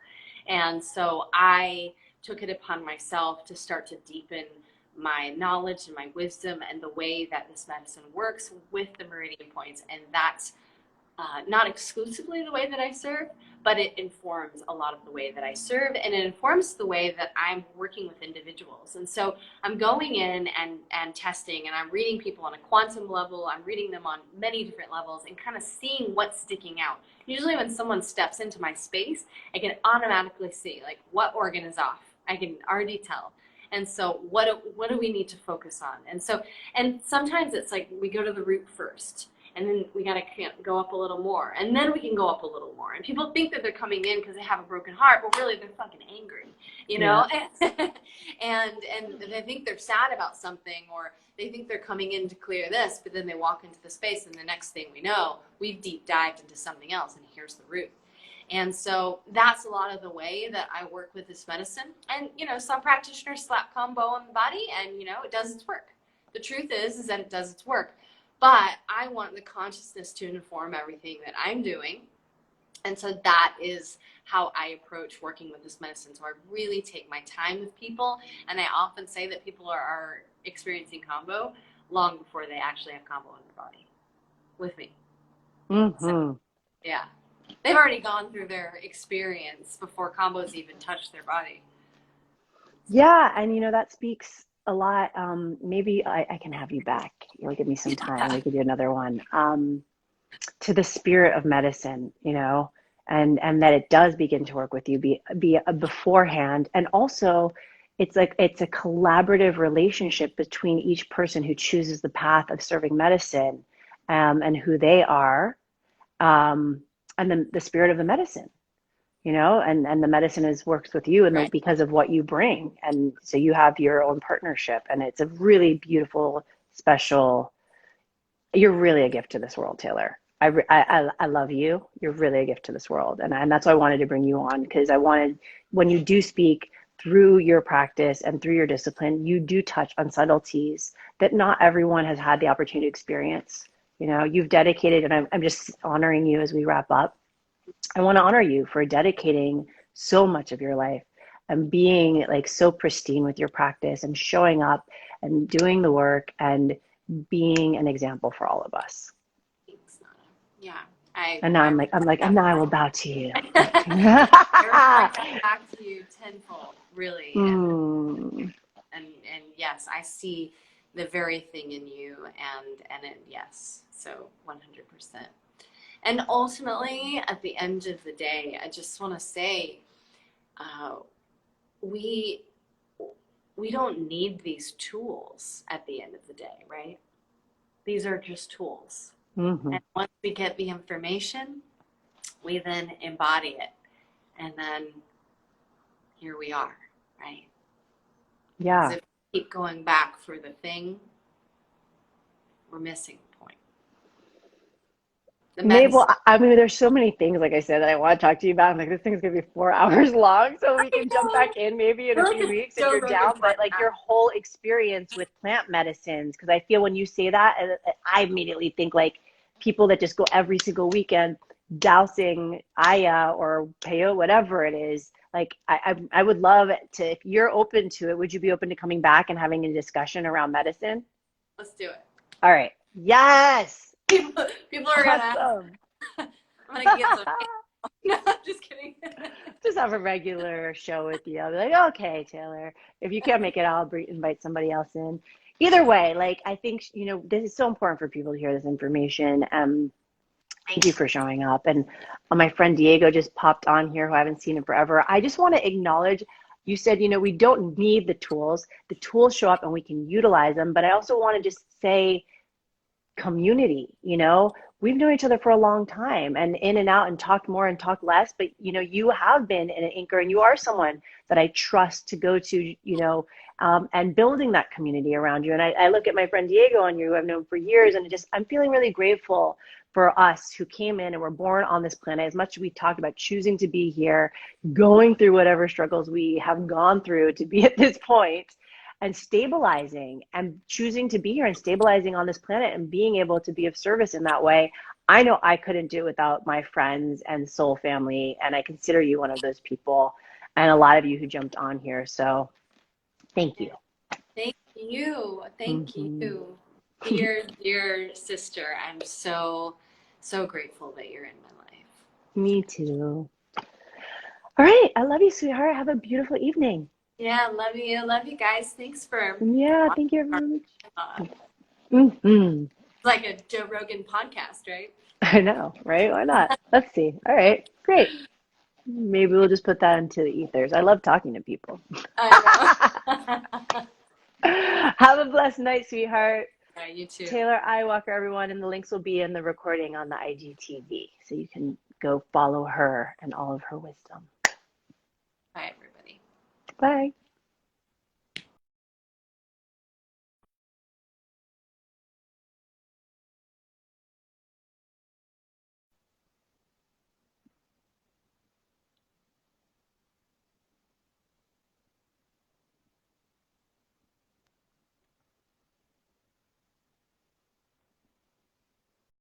And so I took it upon myself to start to deepen my knowledge and my wisdom and the way that this medicine works with the meridian points. And that's not exclusively the way that I serve, but it informs a lot of the way that I serve, and it informs the way that I'm working with individuals. And so I'm going in and testing, and I'm reading people on a quantum level. I'm reading them on many different levels and kind of seeing what's sticking out. Usually when someone steps into my space, I can automatically see like what organ is off. I can already tell. And so what do we need to focus on? And sometimes it's like we go to the root first, and then we got to go up a little more, and then we can go up a little more. And people think that they're coming in because they have a broken heart, but really they're fucking angry, Yeah. and they think they're sad about something, or they think they're coming in to clear this, but then they walk into the space, and the next thing we know, we've deep dived into something else, and here's the root. And so that's a lot of the way that I work with this medicine. And, some practitioners slap combo on the body, and, it does its work. The truth is that it does its work. But I want the consciousness to inform everything that I'm doing. And so that is how I approach working with this medicine. So I really take my time with people. And I often say that people are experiencing combo long before they actually have combo in their body with me. Mm-hmm. So, yeah. They've already gone through their experience before combos even touch their body. Yeah, and that speaks a lot. Maybe I can have you back. You'll give me some time. We could do another one. To the spirit of medicine, and that it does begin to work with you, be a beforehand, and also it's like it's a collaborative relationship between each person who chooses the path of serving medicine, and who they are, um, and then the spirit of the medicine, and the medicine is works with you, and Right. because of what you bring, and so you have your own partnership, and it's a really beautiful, special. You're really a gift to this world, Taylor. I love you. You're really a gift to this world, and that's why I wanted to bring you on, because I wanted, when you do speak through your practice and through your discipline, you do touch on subtleties that not everyone has had the opportunity to experience. You've dedicated, and I'm just honoring you as we wrap up. I want to honor you for dedicating so much of your life and being like so pristine with your practice and showing up and doing the work and being an example for all of us. Thanks, Nana. Yeah, I And now I I'm like, and now I will bow to you. I reflect that back to you tenfold, really. Hmm. And yes, I see the very thing in you, and it, yes, so 100%. And ultimately, at the end of the day, I just want to say, uh, we we don't need these tools at the end of the day, right? These are just tools. Hmm. And once we get the information, we then embody it. And then here we are, right? Because Yeah. if we keep going back for the thing, we're missing the point. The Mabel, medicine. I mean, there's so many things, like I said, that I want to talk to you about. I'm like, this thing's gonna be 4 hours long, so we I can jump know. back in maybe in a We're like few a weeks if Joe you're Rogan down. But like podcast. your whole experience with plant medicines, because I feel when you say that, I immediately think like people that just go every single weekend dousing Aya or Peyo, whatever it is. Like I would love to, if you're open to it, would you be open to coming back and having a discussion around medicine? Let's do it. All right. Yes. People are gonna ask. Awesome. I'm gonna get some. No, I'm just kidding. Just have a regular show with you. I'll be like, okay, Taylor, if you can't make it, I'll invite somebody else in. Either way, like, I think, this is so important for people to hear this information. Thank you for showing up. And my friend Diego just popped on here, who I haven't seen in forever. I just want to acknowledge, you said, we don't need the tools. The tools show up and we can utilize them. But I also want to just say, community, we've known each other for a long time, and in and out, and talked more and talked less, but you have been an anchor, and you are someone that I trust to go to, and building that community around you. And I look at my friend Diego and you, who I've known for years, and I'm feeling really grateful for us who came in and were born on this planet. As much as we talked about choosing to be here, going through whatever struggles we have gone through to be at this point, and stabilizing and choosing to be here and stabilizing on this planet and being able to be of service in that way. I know I couldn't do it without my friends and soul family, and I consider you one of those people, and a lot of you who jumped on here. So thank you. Thank you. Thank Mm-hmm. you. Dear sister, I'm so, so grateful that you're in my life. Me too. All right. I love you, sweetheart. Have a beautiful evening. Yeah, love you. Love you guys. Thanks for Yeah. watching Thank you our, very much. uh, Mm-hmm. like a Joe Rogan podcast, right? I know, right? Why not? Let's see. All right. Great. Maybe we'll just put that into the ethers. I love talking to people. I know. Have a blessed night, sweetheart. Yeah, you too. Taylor EyeWalker, everyone, and the links will be in the recording on the IGTV. So you can go follow her and all of her wisdom. Bye, everybody. Bye.